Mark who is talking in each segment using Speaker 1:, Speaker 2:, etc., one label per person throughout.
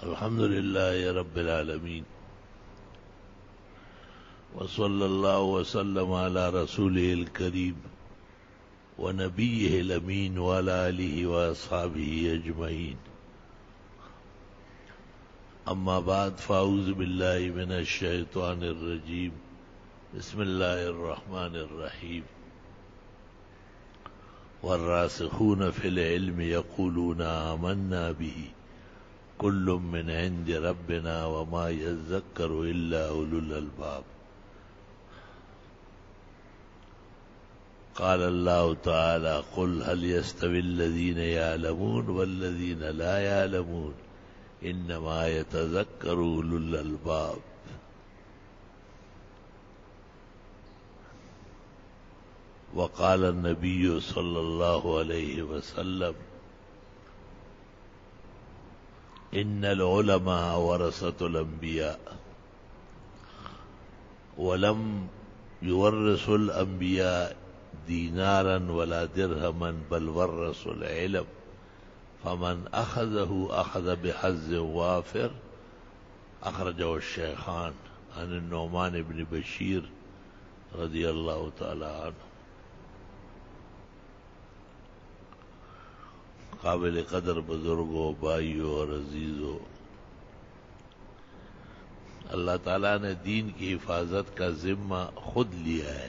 Speaker 1: الحمد لله رب العالمين وصلى الله وسلم على رسوله الكريم ونبيه الأمين وعلى آله وأصحابه أجمعين. أما بعد فأعوذ بالله من الشيطان الرجيم. بسم الله الرحمن الرحيم. والراسخون في العلم يقولون آمنا به كل من عند ربنا وما يذكر إلا أولو الألباب. قال الله تعالى قل هل يستوي الذين يعلمون والذين لا يعلمون إنما يتذكر أولو الألباب. وقال النبي صلى الله عليه وسلم إن العلماء ورثة الأنبياء ولم يورثوا الأنبياء دينارا ولا درهما بل ورثوا العلم فمن أخذه أخذ بحظ وافر. أخرجه الشيخان عن النعمان بن بشير رضي الله تعالى عنه. قابل قدر بزرگوں، بھائیوں اور عزیزوں، اللہ تعالیٰ نے دین کی حفاظت کا ذمہ خود لیا ہے.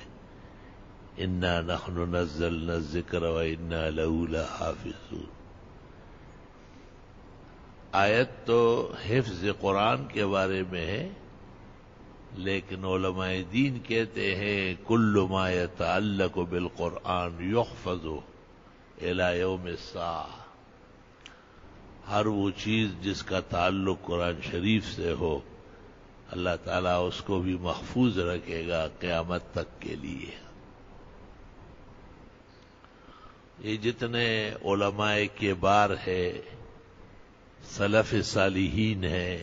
Speaker 1: انا نحن نزلنا الذکر وانا لہ لحافظون. آیت تو حفظ قرآن کے بارے میں ہے، لیکن علماء دین کہتے ہیں کل ما یتعلق بالقرآن یحفظ الی یوم الساعہ. ہر وہ چیز جس کا تعلق قرآن شریف سے ہو، اللہ تعالیٰ اس کو بھی محفوظ رکھے گا قیامت تک کے لیے. یہ جتنے علماء کبار ہے، سلف صالحین ہیں،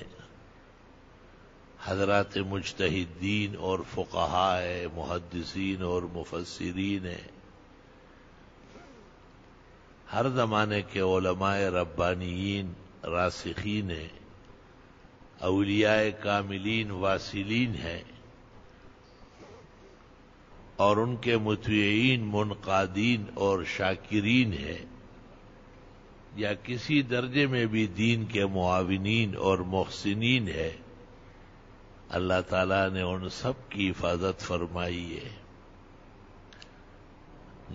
Speaker 1: حضرات مجتہدین اور فقہاء ہیں، محدثین اور مفسرین ہیں، ہر زمانے کے علماء ربانیین راسخین ہیں، اولیاء کاملین واصلین ہیں، اور ان کے مطیعین منقادین اور شاکرین ہیں، یا کسی درجے میں بھی دین کے معاونین اور محسنین ہیں. اللہ تعالیٰ نے ان سب کی حفاظت فرمائی ہے.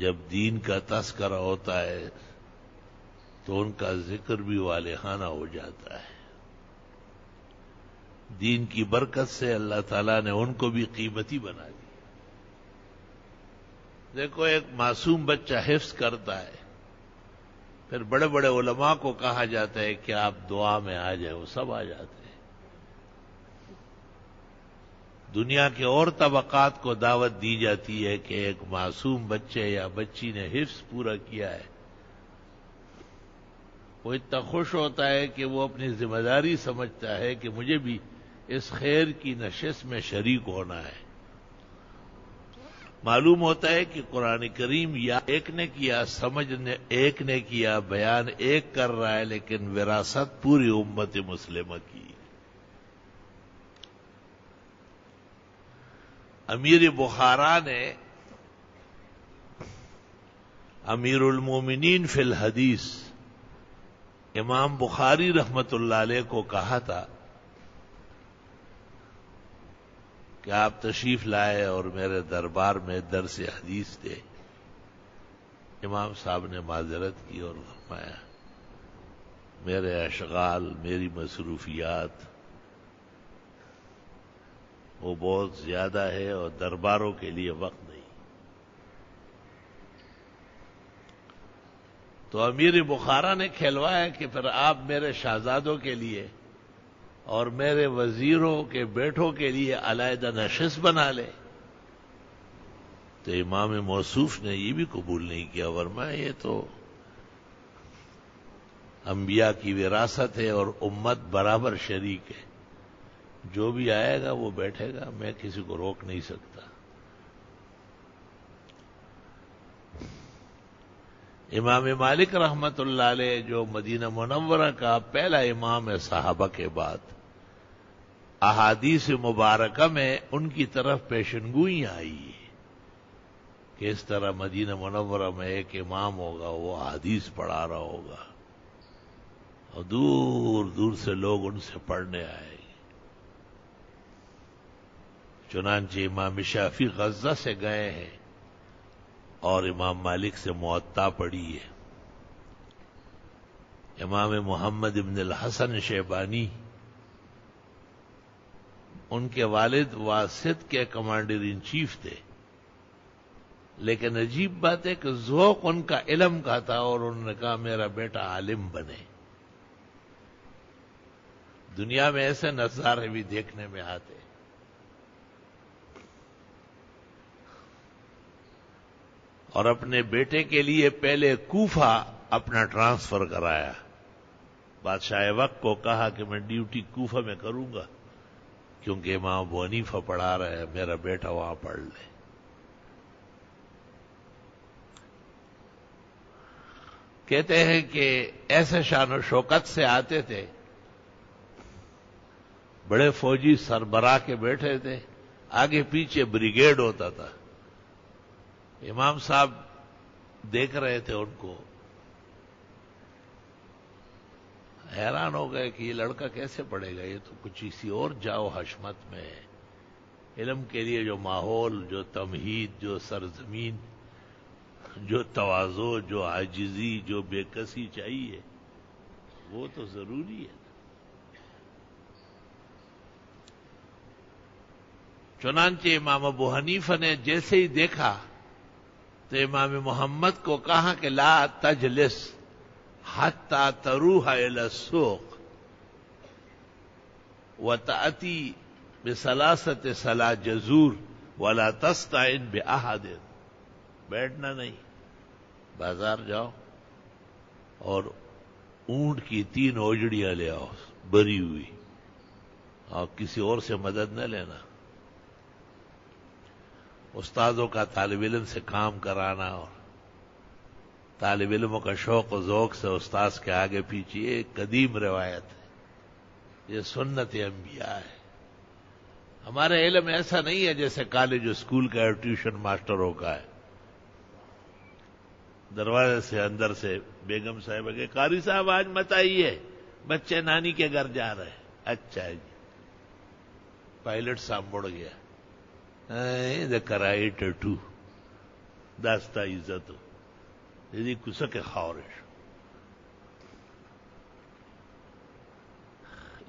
Speaker 1: جب دین کا تذکرہ ہوتا ہے تو ان کا ذکر بھی والہانہ ہو جاتا ہے. دین کی برکت سے اللہ تعالیٰ نے ان کو بھی قیمتی بنا دیا. دیکھو، ایک معصوم بچہ حفظ کرتا ہے، پھر بڑے بڑے علماء کو کہا جاتا ہے کہ آپ دعا میں آ جائیں، وہ سب آ جاتے ہیں. دنیا کے اور طبقات کو دعوت دی جاتی ہے کہ ایک معصوم بچے یا بچی نے حفظ پورا کیا ہے. وہ اتنا خوش ہوتا ہے کہ وہ اپنی ذمہ داری سمجھتا ہے کہ مجھے بھی اس خیر کی نشست میں شریک ہونا ہے. معلوم ہوتا ہے کہ قرآن کریم یا ایک نے کیا، سمجھ ایک نے کیا، بیان ایک کر رہا ہے، لیکن وراثت پوری امت مسلمہ کی. امیر بخارا نے امیر المومنین فی الحدیث امام بخاری رحمت اللہ علیہ کو کہا تھا کہ آپ تشریف لائے اور میرے دربار میں درس حدیث دے. امام صاحب نے معذرت کی اور فرمایا میرے اشغال، میری مصروفیات وہ بہت زیادہ ہے اور درباروں کے لیے وقت نہیں. تو امیر بخارا نے کھلوایا کہ پھر آپ میرے شہزادوں کے لیے اور میرے وزیروں کے بیٹوں کے لیے علیحدہ نشست بنا لے. تو امام موصوف نے یہ بھی قبول نہیں کیا، فرمایا یہ تو انبیاء کی وراثت ہے اور امت برابر شریک ہے، جو بھی آئے گا وہ بیٹھے گا، میں کسی کو روک نہیں سکتا. امام مالک رحمت اللہ علیہ جو مدینہ منورہ کا پہلا امام ہے صحابہ کے بعد، احادیث مبارکہ میں ان کی طرف پیشنگوئیاں آئی ہیں کہ اس طرح مدینہ منورہ میں ایک امام ہوگا، وہ احادیث پڑھا رہا ہوگا اور دور دور سے لوگ ان سے پڑھنے آئے گے۔ چنانچہ امام شافعی غزہ سے گئے ہیں اور امام مالک سے موطا پڑھی ہے۔ امام محمد ابن الحسن شیبانی، ان کے والد واسط کے کمانڈر ان چیف تھے، لیکن عجیب بات ہے کہ ذوق ان کا علم کا تھا اور انہوں نے کہا میرا بیٹا عالم بنے۔ دنیا میں ایسے نظارے بھی دیکھنے میں آتے۔ اور اپنے بیٹے کے لیے پہلے کوفہ اپنا ٹرانسفر کرایا۔ بادشاہ وقت کو کہا کہ میں ڈیوٹی کوفہ میں کروں گا کیونکہ امام ابو حنیفہ پڑھا رہا ہے، میرا بیٹا وہاں پڑھ لے۔ کہتے ہیں کہ ایسے شان و شوکت سے آتے تھے، بڑے فوجی سربراہ کے بیٹھے تھے، آگے پیچھے بریگیڈ ہوتا تھا۔ امام صاحب دیکھ رہے تھے ان کو، حیران ہو گئے کہ یہ لڑکا کیسے پڑھے گا، یہ تو کچھ اسی اور جاؤ حشمت میں ہے۔ علم کے لیے جو ماحول، جو تمہید، جو سرزمین، جو تواضع، جو عاجزی، جو بے کسی چاہیے، وہ تو ضروری ہے۔ چنانچہ امام ابو حنیفہ نے جیسے ہی دیکھا تو امام محمد کو کہا کہ لا تجلس حتی تروح الی السوق وتأتی بثلاثۃ سلا جزور ولا تستعن بأحد۔ بیٹھنا نہیں، بازار جاؤ اور اونٹ کی 3 اوجڑیاں لے آؤ بری ہوئی، اور کسی اور سے مدد نہ لینا۔ استادوں کا طالب علم سے کام کرانا اور طالب علموں کا شوق و ذوق سے استاذ کے آگے پیچھے، یہ ایک قدیم روایت ہے، یہ سنت انبیاء ہے۔ ہمارا علم ایسا نہیں ہے جیسے کالج و اسکول کا ہے، ٹیوشن ماسٹروں کا ہے۔ دروازے سے اندر سے بیگم صاحب کہ قاری صاحب آج مت آئیے، بچے نانی کے گھر جا رہے ہیں۔ اچھا جی، پائلٹ صاحب مڑ گیا، کرائی ٹٹو داستا عزت یدی کسک خاورش۔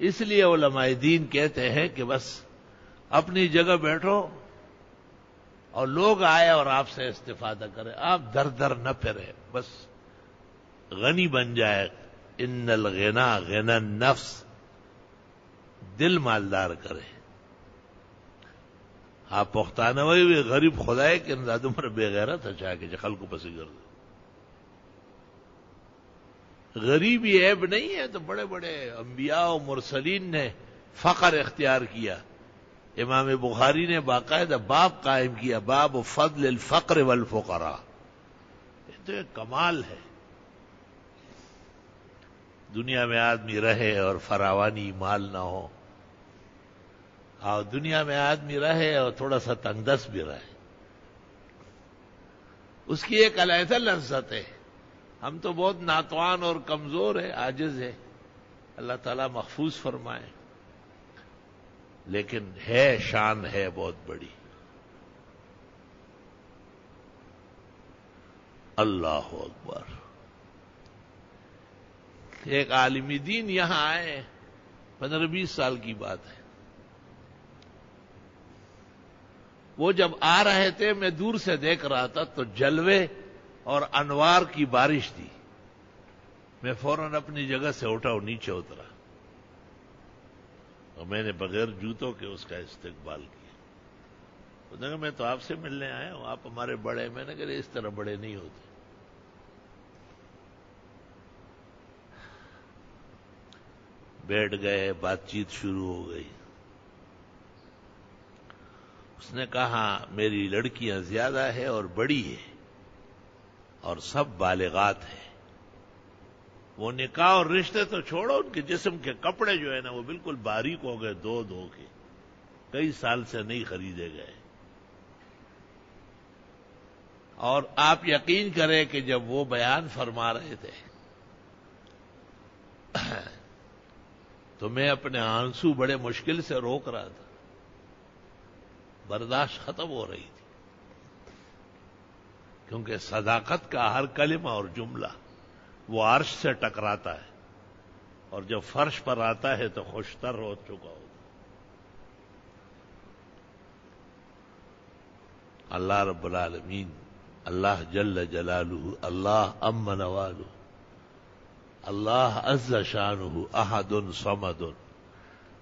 Speaker 1: اس لیے علماء دین کہتے ہیں کہ بس اپنی جگہ بیٹھو اور لوگ آئے اور آپ سے استفادہ کریں، آپ در در نہ پھرے، بس غنی بن جائے۔ ان الغنا غنا النفس، دل مالدار کرے۔ آپ پختانہ ہوئے غریب خدای کہ دمر بے غیرت اچھا کہ خلق کو پسی کر دو۔ غریبی عیب نہیں ہے، تو بڑے بڑے انبیاء و مرسلین نے فقر اختیار کیا۔ امام بخاری نے باقاعدہ باب قائم کیا، باب فضل الفقر والفقراء۔ یہ تو ایک کمال ہے، دنیا میں آدمی رہے اور فراوانی مال نہ ہو، اور دنیا میں آدمی رہے اور تھوڑا سا تنگ دست بھی رہے، اس کی ایک علیحدہ لذت ہے۔ ہم تو بہت ناتوان اور کمزور ہیں، عاجز ہیں، اللہ تعالیٰ محفوظ فرمائے، لیکن ہے شان ہے بہت بڑی۔ اللہ اکبر۔ ایک عالم دین یہاں آئے، 15-20 سال کی بات ہے۔ وہ جب آ رہے تھے میں دور سے دیکھ رہا تھا تو جلوے اور انوار کی بارش تھی۔ میں فوراً اپنی جگہ سے اٹھا اور نیچے اترا، اور میں نے بغیر جوتوں کے اس کا استقبال کیا۔ وہ کہا میں تو آپ سے ملنے آیا ہوں، آپ ہمارے بڑے۔ میں نے کہا اس طرح بڑے نہیں ہوتے۔ بیٹھ گئے، بات چیت شروع ہو گئی۔ اس نے کہا میری لڑکیاں زیادہ ہے اور بڑی ہے، اور سب بالغات ہیں. وہ نکاح اور رشتے تو چھوڑو، ان کے جسم کے کپڑے جو ہے نا وہ بالکل باریک ہو گئے، دو دو کے، کئی سال سے نہیں خریدے گئے. اور آپ یقین کریں کہ جب وہ بیان فرما رہے تھے تو میں اپنے آنسو بڑے مشکل سے روک رہا تھا، برداشت ختم ہو رہی تھی، کیونکہ صداقت کا ہر کلمہ اور جملہ وہ عرش سے ٹکراتا ہے، اور جب فرش پر آتا ہے تو خوشتر ہو چکا ہوتا. اللہ رب العالمین، اللہ جل جلالہ، اللہ ام نوالہ، اللہ عز شانہ، احد صمد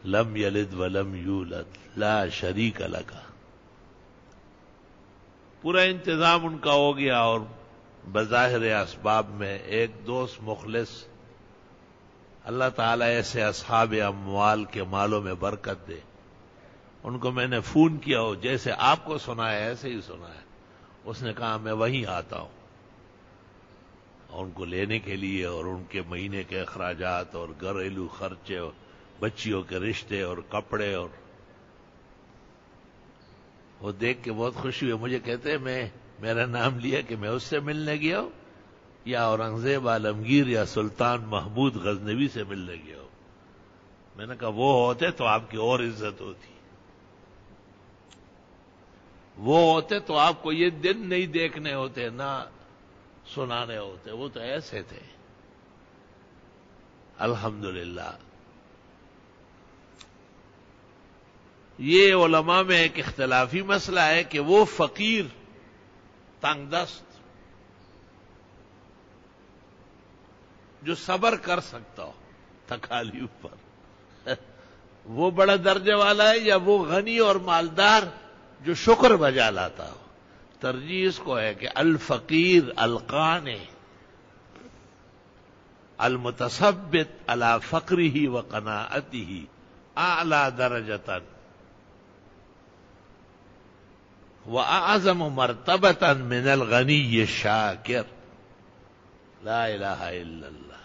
Speaker 1: لم یلد ولم یولد لا شریک لہ. پورا انتظام ان کا ہو گیا، اور بظاہر اسباب میں ایک دوست مخلص، اللہ تعالیٰ ایسے اصحاب اموال کے مالوں میں برکت دے، ان کو میں نے فون کیا ہو، جیسے آپ کو سنا ہے ایسے ہی سنا ہے. اس نے کہا میں وہیں آتا ہوں، اور ان کو لینے کے لیے، اور ان کے مہینے کے اخراجات اور گھریلو خرچے اور بچیوں کے رشتے اور کپڑے، اور وہ دیکھ کے بہت خوشی ہوئی. مجھے کہتے ہیں میرا نام لیا کہ میں اس سے ملنے گیا ہوں، یا اورنگزیب عالمگیر یا سلطان محمود غزنوی سے ملنے گیا ہوں. میں نے کہا وہ ہوتے تو آپ کی اور عزت ہوتی، وہ ہوتے تو آپ کو یہ دن نہیں دیکھنے ہوتے، نہ سنانے ہوتے. وہ تو ایسے تھے. الحمدللہ. یہ علماء میں ایک اختلافی مسئلہ ہے کہ وہ فقیر تنگ دست جو صبر کر سکتا ہو تکالیف پر، وہ بڑا درجے والا ہے، یا وہ غنی اور مالدار جو شکر بجا لاتا ہو. ترجیح اس کو ہے کہ الفقیر القانع المتثبت علی فقرہ وقناعتہ اعلی درجۃ وَأَعْظَمُ مَرْتَبَةً مِنَ الْغَنِيِّ الشَّاكِرِ. لا الہ الا اللہ.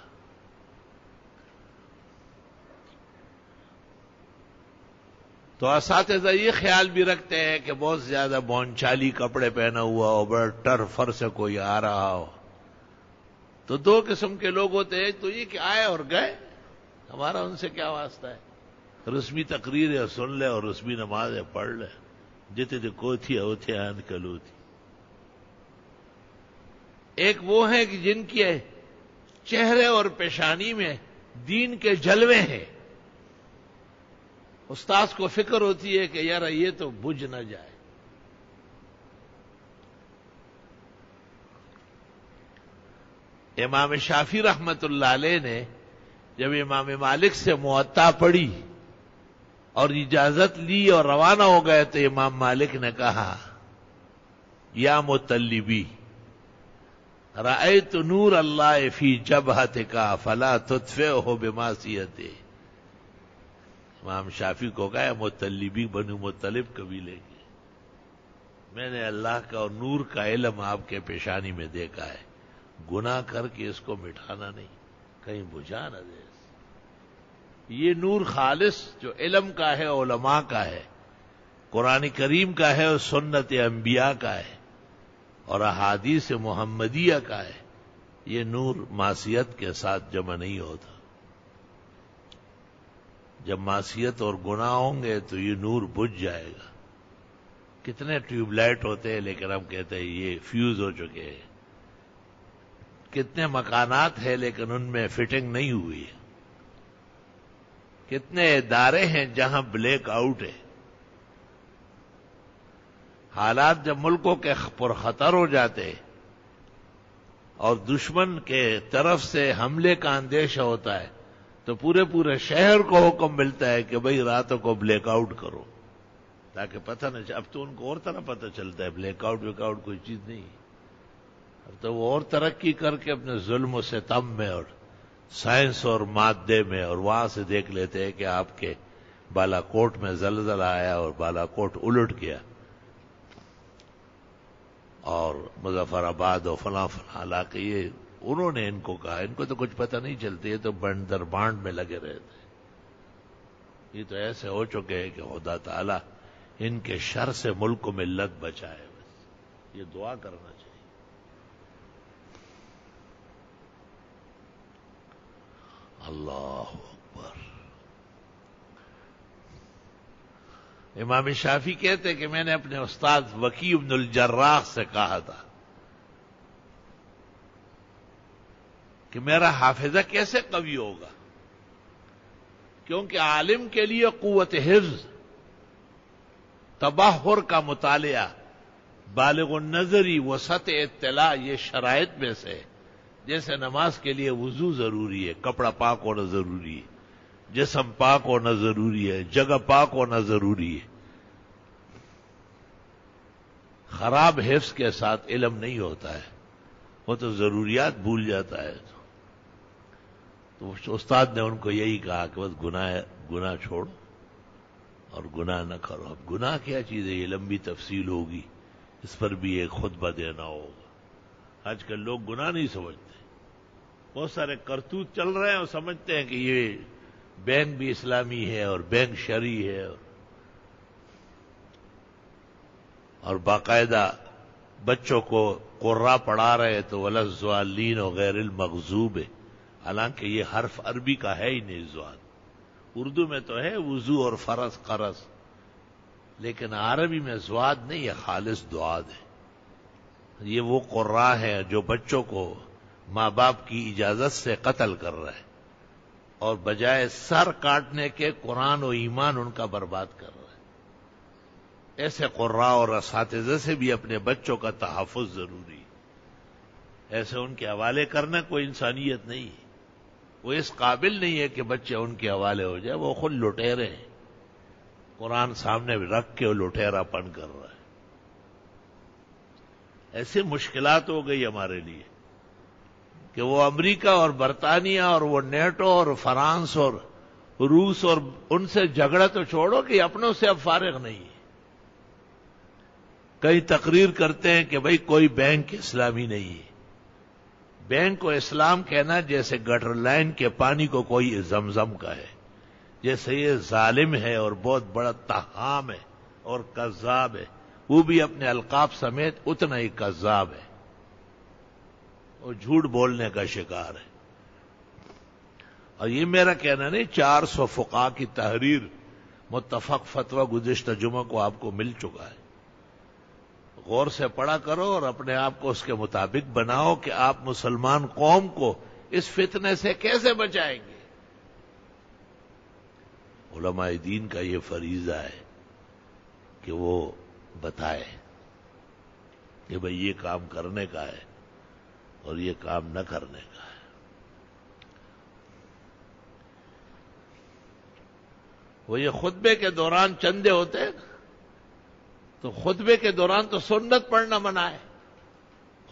Speaker 1: تو اساتذہ یہ خیال بھی رکھتے ہیں کہ بہت زیادہ بونچالی کپڑے پہنا ہوا ہو، بڑا ٹرفر سے کوئی آ رہا ہو، تو دو قسم کے لوگ ہوتے ہیں. تو یہ کہ آئے اور گئے، ہمارا ان سے کیا واسطہ ہے؟ رسمی تقریر سن لے اور رسمی نمازیں پڑھ لے، جتے تو کوتھی اوتھی آن کلوتھی. ایک وہ ہیں کہ جن کے چہرے اور پیشانی میں دین کے جلوے ہیں، استاذ کو فکر ہوتی ہے کہ یار یہ تو بجھ نہ جائے. امام شافعی رحمت اللہ علیہ نے جب امام مالک سے موطا پڑھی اور اجازت لی اور روانہ ہو گئے، تو امام مالک نے کہا یا مطلبی رأیت نور اللہ فی جبہتک فلا تطفئہ بمعصیتہ. امام شافعی کو کہا مطلبی بنو مطلب قبیلے کی، میں نے اللہ کا اور نور کا علم آپ کے پیشانی میں دیکھا ہے، گناہ کر کے اس کو مٹھانا نہیں، کہیں بجھا نہ دے. یہ نور خالص جو علم کا ہے، علماء کا ہے، قرآن کریم کا ہے اور سنت انبیاء کا ہے اور احادیث محمدیہ کا ہے. یہ نور معصیت کے ساتھ جمع نہیں ہوتا. جب معصیت اور گناہ ہوں گے تو یہ نور بجھ جائے گا. کتنے ٹیوب لائٹ ہوتے ہیں لیکن ہم کہتے ہیں یہ فیوز ہو چکے ہیں. کتنے مکانات ہیں لیکن ان میں فٹنگ نہیں ہوئی ہے. کتنے ادارے ہیں جہاں بلیک آؤٹ ہے. حالات جب ملکوں کے پرخطر ہو جاتے اور دشمن کے طرف سے حملے کا اندیشہ ہوتا ہے تو پورے شہر کو حکم ملتا ہے کہ بھئی راتوں کو بلیک آؤٹ کرو تاکہ پتہ نہ چلے. اب تو ان کو اور طرح پتہ چلتا ہے، بلیک آؤٹ ویک آؤٹ کوئی چیز نہیں. اب تو وہ اور ترقی کر کے اپنے ظلم و ستم میں اور سائنس اور مادے میں، اور وہاں سے دیکھ لیتے ہیں کہ آپ کے بالا کوٹ میں زلزلہ آیا اور بالا کوٹ الٹ گیا اور مظفر آباد اور فلاں فلاں علاقے، یہ انہوں نے ان کو کہا، ان کو تو کچھ پتہ نہیں چلتی، یہ تو بندر بانڈ میں لگے رہتے، یہ تو ایسے ہو چکے ہیں کہ خدا تعالیٰ ان کے شر سے ملک کو ملت بچائے، بس یہ دعا کرنا چاہیے۔ اللہ اکبر۔ امام شافعی کہتے کہ میں نے اپنے استاد وکیع بن الجراح سے کہا تھا کہ میرا حافظہ کیسے قوی ہوگا، کیونکہ عالم کے لیے قوت حفظ، تبحر کا مطالعہ، بالغ النظری، وسعت اطلاع، یہ شرائط میں سے، جیسے نماز کے لیے وضو ضروری ہے، کپڑا پاک ہونا ضروری ہے، جسم پاک ہونا ضروری ہے، جگہ پاک ہونا ضروری ہے۔ خراب حفظ کے ساتھ علم نہیں ہوتا ہے، وہ تو ضروریات بھول جاتا ہے۔ تو استاد نے ان کو یہی کہا کہ بس گناہ چھوڑو اور گناہ نہ کرو۔ اب گناہ کیا چیز ہے، یہ لمبی تفصیل ہوگی، اس پر بھی ایک خطبہ دینا ہوگا۔ آج کل لوگ گناہ نہیں سمجھتے، بہت سارے کرتوت چل رہے ہیں اور سمجھتے ہیں کہ یہ بینک بھی اسلامی ہے اور بینک شرعی ہے، اور باقاعدہ بچوں کو قرآن پڑھا رہے تو وللضالین و غیر المغضوب، حالانکہ یہ حرف عربی کا ہے ہی نہیں زوال، اردو میں تو ہے وضو اور فرض قرض، لیکن عربی میں زواد نہیں، یہ خالص دعاد ہے۔ یہ وہ قرآن ہے جو بچوں کو ماں باپ کی اجازت سے قتل کر رہا ہے، اور بجائے سر کاٹنے کے قرآن و ایمان ان کا برباد کر رہا ہے۔ ایسے قراء اور اساتذہ سے بھی اپنے بچوں کا تحفظ ضروری ہے، ایسے ان کے حوالے کرنا کوئی انسانیت نہیں ہے، وہ اس قابل نہیں ہے کہ بچے ان کے حوالے ہو جائے، وہ خود لٹیرے ہیں، قرآن سامنے رکھ کے وہ لٹیرا پن کر رہا ہے۔ ایسے مشکلات ہو گئی ہمارے لیے کہ وہ امریکہ اور برطانیہ اور وہ نیٹو اور فرانس اور روس اور ان سے جھگڑا تو چھوڑو کہ اپنوں سے اب فارغ نہیں ہے۔ کئی تقریر کرتے ہیں کہ بھئی کوئی بینک اسلامی نہیں ہے۔ بینک کو اسلام کہنا جیسے گٹر لائن کے پانی کو کوئی زمزم کا ہے، جیسے یہ ظالم ہے اور بہت بڑا تہام ہے اور کذاب ہے، وہ بھی اپنے القاب سمیت اتنا ہی کذاب ہے، وہ جھوٹ بولنے کا شکار ہے۔ اور یہ میرا کہنا نہیں، 400 فقہاء کی تحریر متفق فتویٰ گزشتہ جمعہ کو آپ کو مل چکا ہے، غور سے پڑھا کرو اور اپنے آپ کو اس کے مطابق بناؤ کہ آپ مسلمان قوم کو اس فتنے سے کیسے بچائیں گے۔ علماء دین کا یہ فریضہ ہے کہ وہ بتائے کہ بھئی یہ کام کرنے کا ہے اور یہ کام نہ کرنے کا ہے۔ وہ یہ خطبے کے دوران چندے ہوتے ہیں نا، تو خطبے کے دوران تو سنت پڑھنا منع ہے،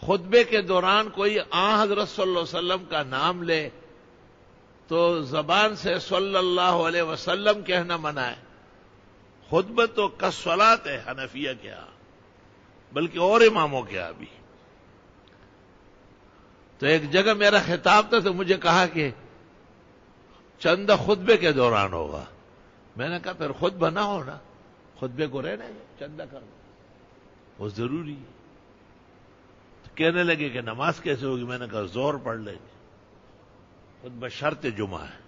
Speaker 1: خطبے کے دوران کوئی حضرت صلی اللہ علیہ وسلم کا نام لے تو زبان سے صلی اللہ علیہ وسلم کہنا منع ہے۔ خطبہ تو کالصلاۃ ہے حنفیہ کے ہاں، بلکہ اور اماموں کے ہاں بھی۔ تو ایک جگہ میرا خطاب تھا تو مجھے کہا کہ چندہ خطبے کے دوران ہوگا، میں نے کہا پھر خطبہ نہ ہونا، خطبے کو رہنے چندہ کرنا وہ ضروری ہے۔ تو کہنے لگے کہ نماز کیسے ہوگی، میں نے کہا زور پڑھ لیں گے، خطبہ شرط جمعہ ہے۔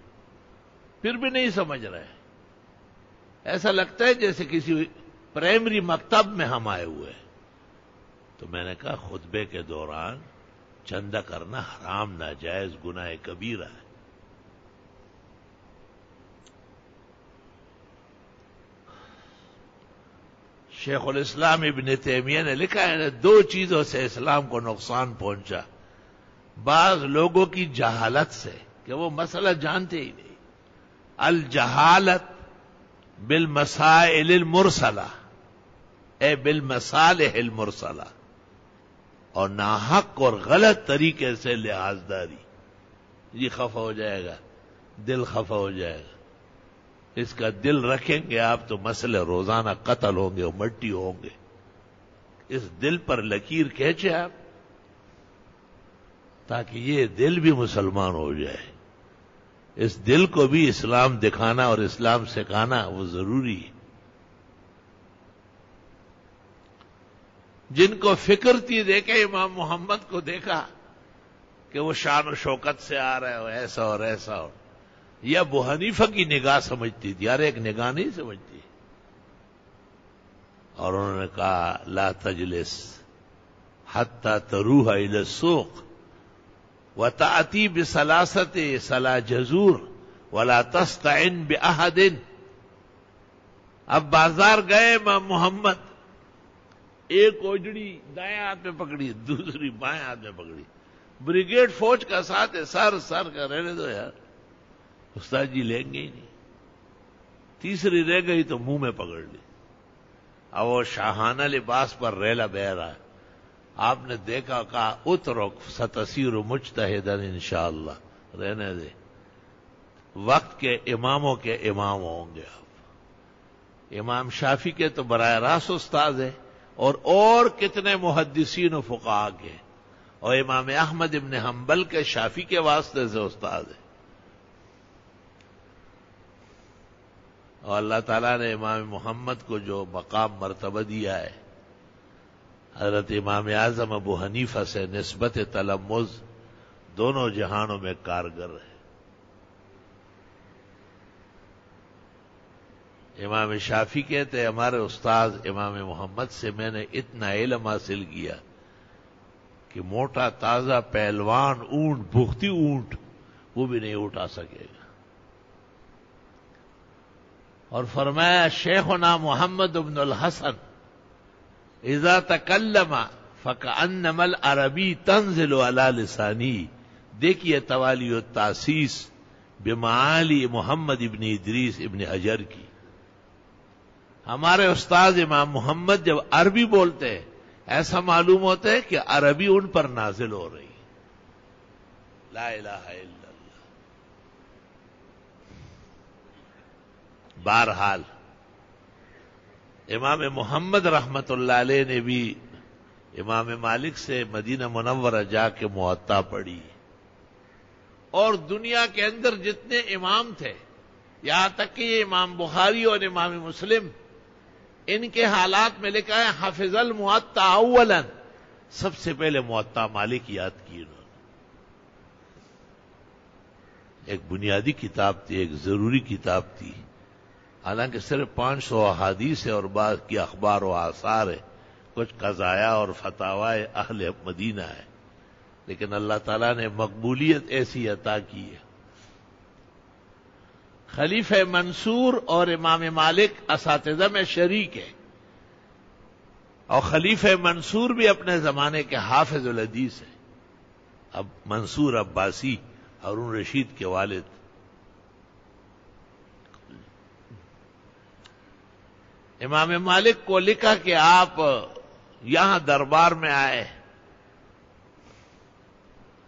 Speaker 1: پھر بھی نہیں سمجھ رہے، ایسا لگتا ہے جیسے کسی پرائمری مکتب میں ہم آئے ہوئے۔ تو میں نے کہا خطبے کے دوران چندہ کرنا حرام، ناجائز، گناہ کبیرہ ہے۔ شیخ الاسلام ابن تیمیہ نے لکھا ہے، 2 چیزوں سے اسلام کو نقصان پہنچا، بعض لوگوں کی جہالت سے کہ وہ مسئلہ جانتے ہی نہیں، الجہالت بالمسائل المرسلہ اے بالمصالح المرسلہ، اور ناحق اور غلط طریقے سے لحاظ داری۔ یہ خفا ہو جائے گا، دل خفا ہو جائے گا، اس کا دل رکھیں گے آپ تو مسئلے روزانہ قتل ہوں گے اور مٹی ہوں گے۔ اس دل پر لکیر کھینچے آپ تاکہ یہ دل بھی مسلمان ہو جائے. اس دل کو بھی اسلام دکھانا اور اسلام سکھانا وہ ضروری ہے. جن کو فکر تھی دیکھے امام محمد کو دیکھا کہ وہ شان و شوکت سے آ رہا ہے ایسا اور ایسا اور یہ ابو حنیفہ کی نگاہ سمجھتی تھی، یار ایک نگاہ نہیں سمجھتی. اور انہوں نے کہا لا تجلس حتی تروح الی السوق وتأتی بثلاثۃ سلا جزور ولا تستعن بأحد. اب بازار گئے امام محمد، ایک اوجڑی دائیں ہاتھ میں پکڑی، دوسری بائیں ہاتھ میں پکڑی. بریگیڈ فوج کا ساتھ ہے، سر کا رہنے دو یار، استاد جی لیں گے ہی نہیں. تیسری رہ گئی تو منہ میں پکڑ لی. اب وہ شاہانہ لباس پر ریلا بہ رہا ہے. آپ نے دیکھا، کہا اترک ستصیر مجتہدا انشاءاللہ، رہنے دے، وقت کے اماموں کے امام ہوں گے آپ. امام شافعی کے تو براہ راست استاد ہے، اور کتنے محدثین و فقہا کے، اور امام احمد ابن حنبل کے شافعی کے واسطے سے استاد ہے. اور اللہ تعالیٰ نے امام محمد کو جو مقام مرتبہ دیا ہے، حضرت امام اعظم ابو حنیفہ سے نسبت تلمذ دونوں جہانوں میں کارگر ہے. امام شافعی کہتے ہمارے استاد امام محمد سے میں نے اتنا علم حاصل کیا کہ موٹا تازہ پہلوان اونٹ، بھوکتی اونٹ، وہ بھی نہیں اٹھا سکے گا. اور فرمایا شیخنا محمد بن الحسن اذا تکلم فکأنما العربی تنزل علی لسانی. دیکھیے توالی التاسیس بمعالی محمد ابن ادریس ابن حجر کی. ہمارے استاد امام محمد جب عربی بولتے ہیں ایسا معلوم ہوتا ہے کہ عربی ان پر نازل ہو رہی ہے. لا الہ الا اللہ. بہرحال امام محمد رحمت اللہ علیہ نے بھی امام مالک سے مدینہ منورہ جا کے موطا پڑھی. اور دنیا کے اندر جتنے امام تھے، یہاں تک کہ یہ امام بخاری اور امام مسلم، ان کے حالات میں لکھا ہے حافظ الموطا اولا، سب سے پہلے موطا مالک یاد کی انہوں نے. ایک بنیادی کتاب تھی، ایک ضروری کتاب تھی. حالانکہ صرف 500 احادیث ہے اور بعض کی اخبار و آثار ہے، کچھ قضایا اور فتاوائے اہل مدینہ ہے، لیکن اللہ تعالیٰ نے مقبولیت ایسی عطا کی ہے. خلیفہ منصور اور امام مالک اساتذہ میں شریک ہے، اور خلیفہ منصور بھی اپنے زمانے کے حافظ الحدیث ہیں. اب منصور عباسی ہارون رشید کے والد. امام مالک کو لکھا کہ آپ یہاں دربار میں آئے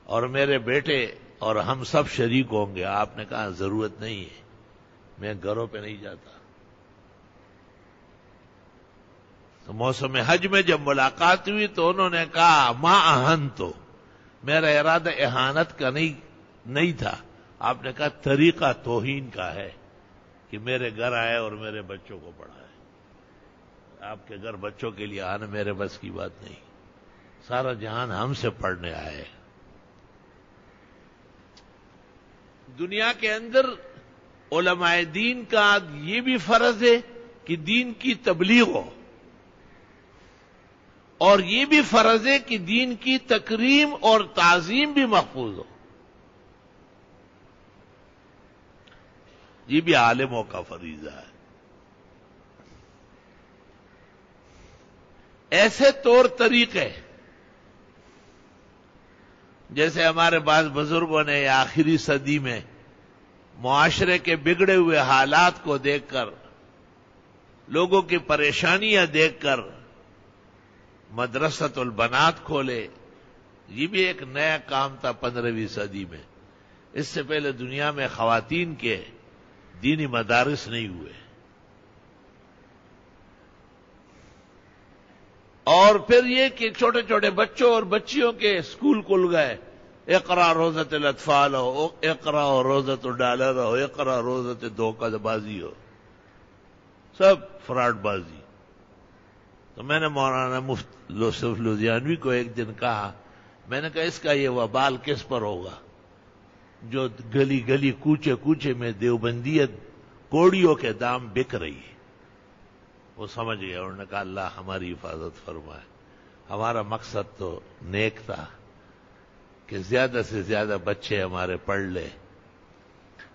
Speaker 1: اور میرے بیٹے اور ہم سب شریک ہوں گے. آپ نے کہا ضرورت نہیں ہے، میں گھروں پہ نہیں جاتا. تو موسم حج میں جب ملاقات ہوئی تو انہوں نے کہا ما اہن، تو میرا ارادہ اہانت کا نہیں تھا. آپ نے کہا طریقہ توہین کا ہے کہ میرے گھر آئے اور میرے بچوں کو پڑھائے. آپ کے گھر بچوں کے لیے آنا میرے بس کی بات نہیں. سارا جہان ہم سے پڑھنے آئے. دنیا کے اندر علماء دین کا یہ بھی فرض ہے کہ دین کی تبلیغ ہو، اور یہ بھی فرض ہے کہ دین کی تکریم اور تعظیم بھی محفوظ ہو. یہ بھی عالموں کا فریضہ ہے. ایسے طور طریقے جیسے ہمارے بعض بزرگوں نے آخری صدی میں معاشرے کے بگڑے ہوئے حالات کو دیکھ کر، لوگوں کی پریشانیاں دیکھ کر مدرسۃ البنات کھولے. یہ بھی ایک نیا کام تھا 15ویں صدی میں. اس سے پہلے دنیا میں خواتین کے دینی مدارس نہیں ہوئے. اور پھر یہ کہ چھوٹے چھوٹے بچوں اور بچیوں کے اسکول کھل گئے، اقرا روزت الاطفال ہو، اقرا روزت ڈالر ہو، اقرا روزت دھوکہ بازی ہو، سب فراڈ بازی۔ تو میں نے مولانا مفتی یوسف لدھیانوی کو ایک دن کہا، میں نے کہا اس کا یہ وبال کس پر ہوگا جو گلی گلی کوچے کوچے میں دیوبندیت کوڑیوں کے دام بک رہی ہے۔ وہ سمجھ گئے، انہوں نے کہا اللہ ہماری حفاظت فرمائے۔ ہمارا مقصد تو نیک تھا کہ زیادہ سے زیادہ بچے ہمارے پڑھ لے،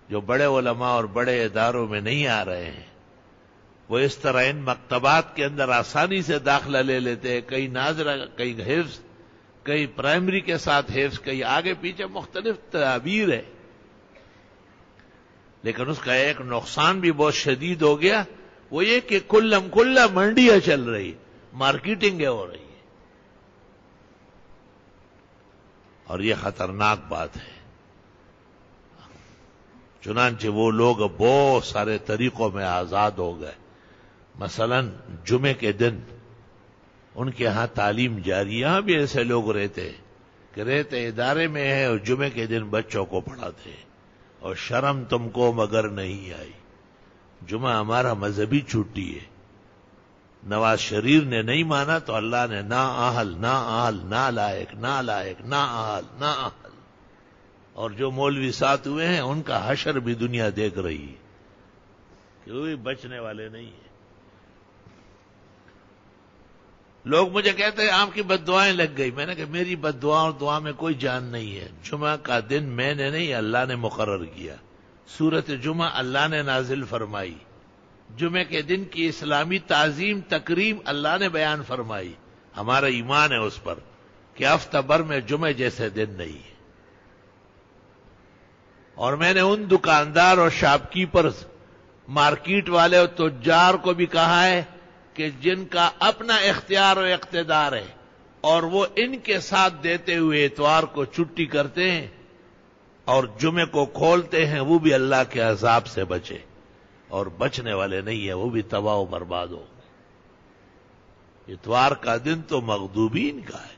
Speaker 1: جو بڑے علماء اور بڑے اداروں میں نہیں آ رہے ہیں وہ اس طرح ان مکتبات کے اندر آسانی سے داخلہ لے لیتے ہیں، کئی ناظرہ، کئی حفظ، کئی پرائمری کے ساتھ حفظ، کئی آگے پیچھے مختلف تعبیر ہے، لیکن اس کا ایک نقصان بھی بہت شدید ہو گیا، وہ یہ کہ کلم کلہ منڈیاں چل رہی، مارکیٹنگیں ہو رہی ہے، اور یہ خطرناک بات ہے۔ چنانچہ وہ لوگ اب بہت سارے طریقوں میں آزاد ہو گئے، مثلا جمعے کے دن ان کے ہاں تعلیم جاری، یہاں بھی ایسے لوگ رہتے کہ رہتے ادارے میں ہیں اور جمعے کے دن بچوں کو پڑھاتے ہیں، اور شرم تم کو مگر نہیں آئی۔ جمعہ ہمارا مذہبی چھٹی ہے، نواز شریف نے نہیں مانا تو اللہ نے نا اہل، نا اہل، نا لائق، نا لائق، نا اہل، نا اہل، اور جو مولوی ساتھ ہوئے ہیں ان کا حشر بھی دنیا دیکھ رہی ہے کہ وہ بچنے والے نہیں ہیں۔ لوگ مجھے کہتے ہیں آپ کی بد دعائیں لگ گئی، میں نے کہا میری بد دعا اور دعا میں کوئی جان نہیں ہے۔ جمعہ کا دن میں نے نہیں، اللہ نے مقرر کیا، سورۃ جمعہ اللہ نے نازل فرمائی، جمعے کے دن کی اسلامی تعظیم تکریم اللہ نے بیان فرمائی، ہمارا ایمان ہے اس پر کہ ہفتہ بھر میں جمعے جیسے دن نہیں ہے۔ اور میں نے ان دکاندار اور شاپ کیپرز، مارکیٹ والے اور تجار کو بھی کہا ہے کہ جن کا اپنا اختیار و اقتدار ہے اور وہ ان کے ساتھ دیتے ہوئے اتوار کو چھٹی کرتے ہیں اور جمعے کو کھولتے ہیں، وہ بھی اللہ کے عذاب سے بچے، اور بچنے والے نہیں ہیں، وہ بھی تباہ و برباد ہو گئے۔ اتوار کا دن تو مغضوبین کا ہے،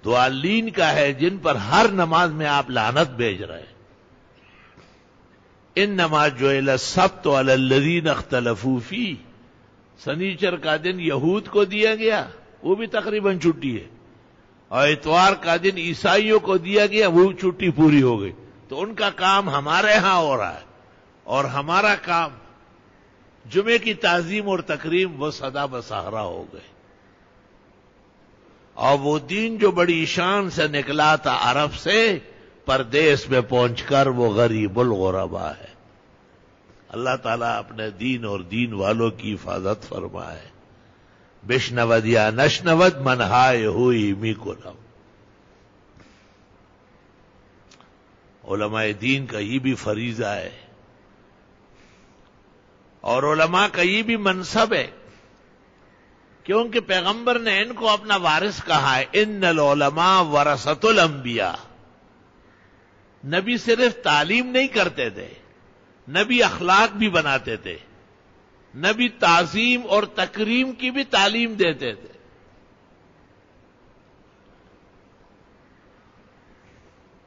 Speaker 1: ضالین کا ہے، جن پر ہر نماز میں آپ لعنت بھیج رہے ہیں۔ انما جعل السبت علی الذین اختلفوا فیہ، سنیچر کا دن یہود کو دیا گیا، وہ بھی تقریباً چھٹی ہے، اور اتوار کا دن عیسائیوں کو دیا گیا، وہ چھٹی پوری ہو گئی، تو ان کا کام ہمارے ہاں ہو رہا ہے، اور ہمارا کام جمعے کی تعظیم اور تکریم وہ سدا بسہرا ہو گئے۔ اور وہ دین جو بڑی شان سے نکلا تھا عرب سے، پردیس میں پہنچ کر وہ غریب الغربا ہے۔ اللہ تعالیٰ اپنے دین اور دین والوں کی حفاظت فرمائے۔ بشنود یا نشنود منہائے ہوئی می کو نم۔ علماء دین کا یہ بھی فریضہ ہے، اور علماء کا یہ بھی منصب ہے، کیونکہ پیغمبر نے ان کو اپنا وارث کہا ہے، ان العلماء ورثۃ الانبیاء۔ نبی صرف تعلیم نہیں کرتے تھے، نبی اخلاق بھی بناتے تھے، نبی تعظیم اور تکریم کی بھی تعلیم دیتے تھے۔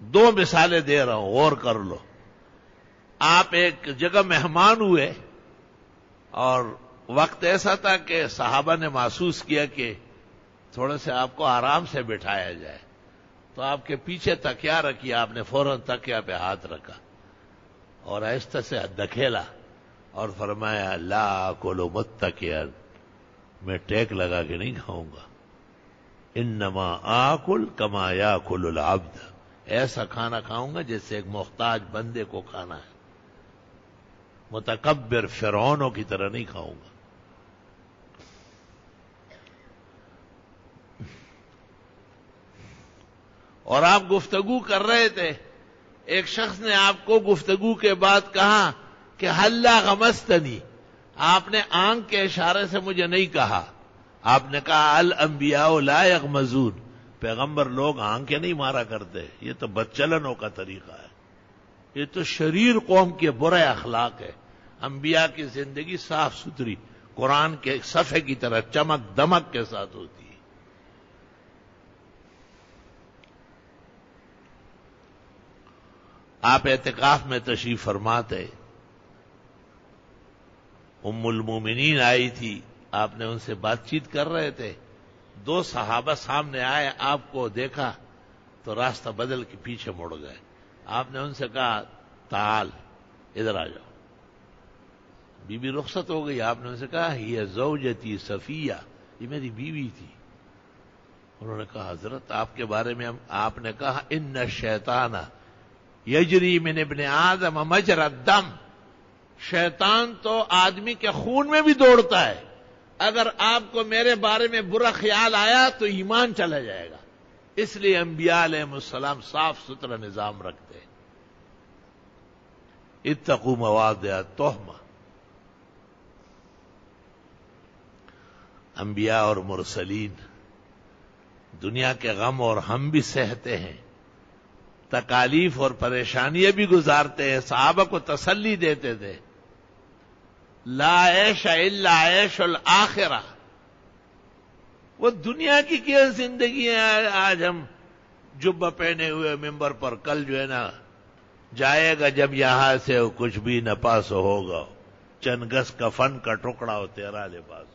Speaker 1: دو مثالیں دے رہا ہوں، غور کر لو۔ آپ ایک جگہ مہمان ہوئے اور وقت ایسا تھا کہ صحابہ نے محسوس کیا کہ تھوڑے سے آپ کو آرام سے بٹھایا جائے، تو آپ کے پیچھے تکیا رکھی، آپ نے فوراً تکیا پہ ہاتھ رکھا اور آہستہ سے دھکیلا اور فرمایا لا آکل متکئا، میں ٹیک لگا کے نہیں کھاؤں گا، انما آکل کما یاکل العبد، ایسا کھانا کھاؤں گا جیسے ایک محتاج بندے کو کھانا ہے، متکبر فرعونوں کی طرح نہیں کھاؤں گا۔ اور آپ گفتگو کر رہے تھے، ایک شخص نے آپ کو گفتگو کے بعد کہا کہ حلا غمستنی، آپ نے آنکھ کے اشارے سے مجھے نہیں کہا، آپ نے کہا الانبیاء لا یغمزون، پیغمبر لوگ آنکھیں نہیں مارا کرتے، یہ تو بدچلنوں کا طریقہ ہے، یہ تو شریر قوم کے برے اخلاق ہے۔ انبیاء کی زندگی صاف ستھری، قرآن کے صفحے کی طرح چمک دمک کے ساتھ ہوتی ہے۔ آپ اعتکاف میں تشریف فرما تھے، ام المومنین آئی تھی، آپ نے ان سے بات چیت کر رہے تھے، دو صحابہ سامنے آئے، آپ کو دیکھا تو راستہ بدل کے پیچھے مڑ گئے۔ آپ نے ان سے کہا تعال ادھر آ جاؤ۔ بی بی رخصت ہو گئی، آپ نے ان سے کہا یہ زوجتی صفیہ، یہ میری بیوی تھی۔ انہوں نے کہا حضرت آپ کے بارے میں آپ نے کہا ان الشیطان یجری من ابن آدم مجرى الدم، شیطان تو آدمی کے خون میں بھی دوڑتا ہے، اگر آپ کو میرے بارے میں برا خیال آیا تو ایمان چلا جائے گا۔ اس لیے انبیاء علیہ السلام صاف ستھرا نظام رکھتے ہیں۔ اتقوا مواضع التہمہ، انبیاء اور مرسلین دنیا کے غم اور ہم بھی سہتے ہیں، تکالیف اور پریشانیاں بھی گزارتے ہیں، صحابہ کو تسلی دیتے تھے، لا عیش الا عیش الآخرہ، وہ دنیا کی کیا زندگی ہے۔ آج ہم جبہ پہنے ہوئے ممبر پر، کل جو ہے نا جائے گا جب یہاں سے کچھ بھی نہ پاس ہوگا، چند گز کفن کا ٹکڑا ہو تیرا لباس۔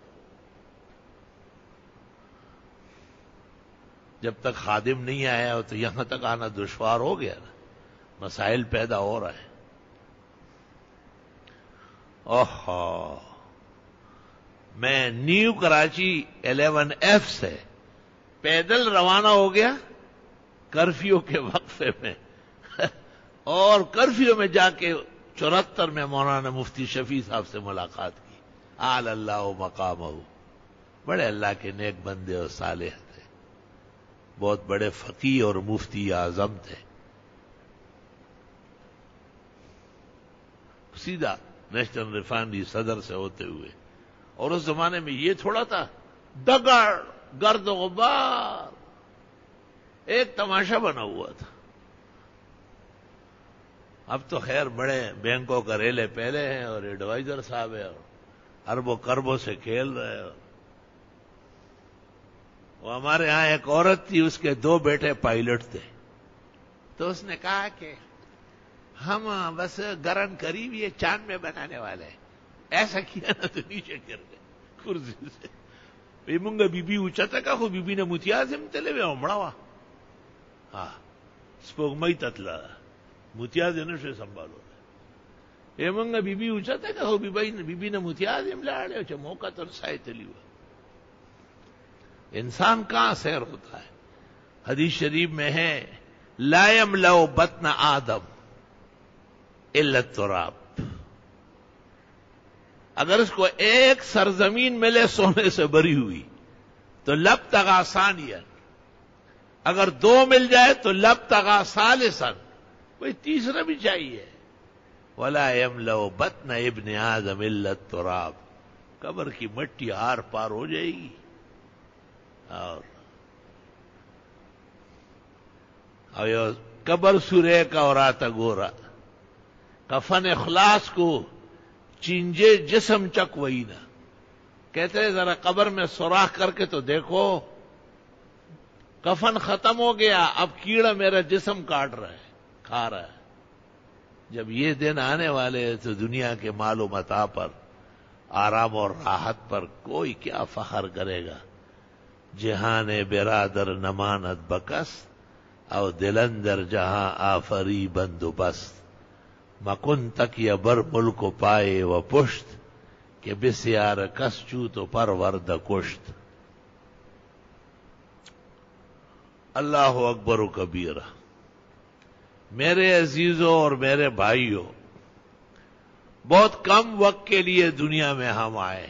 Speaker 1: جب تک خادم نہیں آیا ہو تو یہاں تک آنا دشوار ہو گیا نا، مسائل پیدا ہو رہے ہیں۔ اوہو، میں نیو کراچی 11F سے پیدل روانہ ہو گیا کرفیو کے وقفے میں، اور کرفیو میں جا کے 74 میں مولانا مفتی شفیع صاحب سے ملاقات کی۔ آل اللہ مقامہ، بڑے اللہ کے نیک بندے اور صالح تھے، بہت بڑے فقیہ اور مفتی اعظم تھے۔ سیدھا نیشنل ریفائنری صدر سے ہوتے ہوئے، اور اس زمانے میں یہ تھوڑا تھا دگڑ گرد و غبار، ایک تماشا بنا ہوا تھا۔ اب تو خیر بڑے بینکوں کا ریلے پہلے ہیں اور ایڈوائزر صاحب ہے اور اربوں کربوں سے کھیل رہے ہیں۔ وہ ہمارے ہاں ایک عورت تھی، اس کے 2 بیٹے پائلٹ تھے، تو اس نے کہا کہ ہم بس گرن قریب یہ چاند میں بنانے والے ہیں۔ ایسا کیا نا تو نیچے گر گئے کرسی سے۔ منگا بی بی اونچا تھا خو بی بی نے متیازم تلے ہوئے ہمڑا ہوا، ہاں سپوگمئی تتلا متیازم سے سنبھالو۔ یہ منگا بی بی اونچا تھا خو بی بی نے متیازم لاڑے اچھا موقع تر سائے تلی ہوا۔ انسان کہاں سیر ہوتا ہے؟ حدیث شریف میں ہے لا یملأ بطن آدم الا التراب، اگر اس کو ایک سرزمین ملے سونے سے بری ہوئی تو لبتغى ثانیا، اگر 2 مل جائے تو لبتغى ثالثا، کوئی تیسرا بھی چاہیے۔ ولا یملأ بطن ابن آدم الا التراب، قبر کی مٹی آر پار ہو جائے گی۔ اور قبر سورے کا اور آتا گورا، کفن اخلاص کو چینجے جسم چک وہی نہ، کہتے ہیں ذرا قبر میں سوراخ کر کے تو دیکھو، کفن ختم ہو گیا، اب کیڑا میرا جسم کاٹ رہا ہے، کھا رہا ہے۔ جب یہ دن آنے والے ہیں تو دنیا کے مال و متاع پر، آرام اور راحت پر کوئی کیا فخر کرے گا؟ جہان برادر نماند بکس، او دلندر جہاں آفری بندوبست، مکن تک یا بر ملک و پائے و پشت، کہ بسیار کس چو تو پرورد کشت۔ اللہ اکبر و کبیرہ۔ میرے عزیزوں اور میرے بھائیوں، بہت کم وقت کے لیے دنیا میں ہم آئے،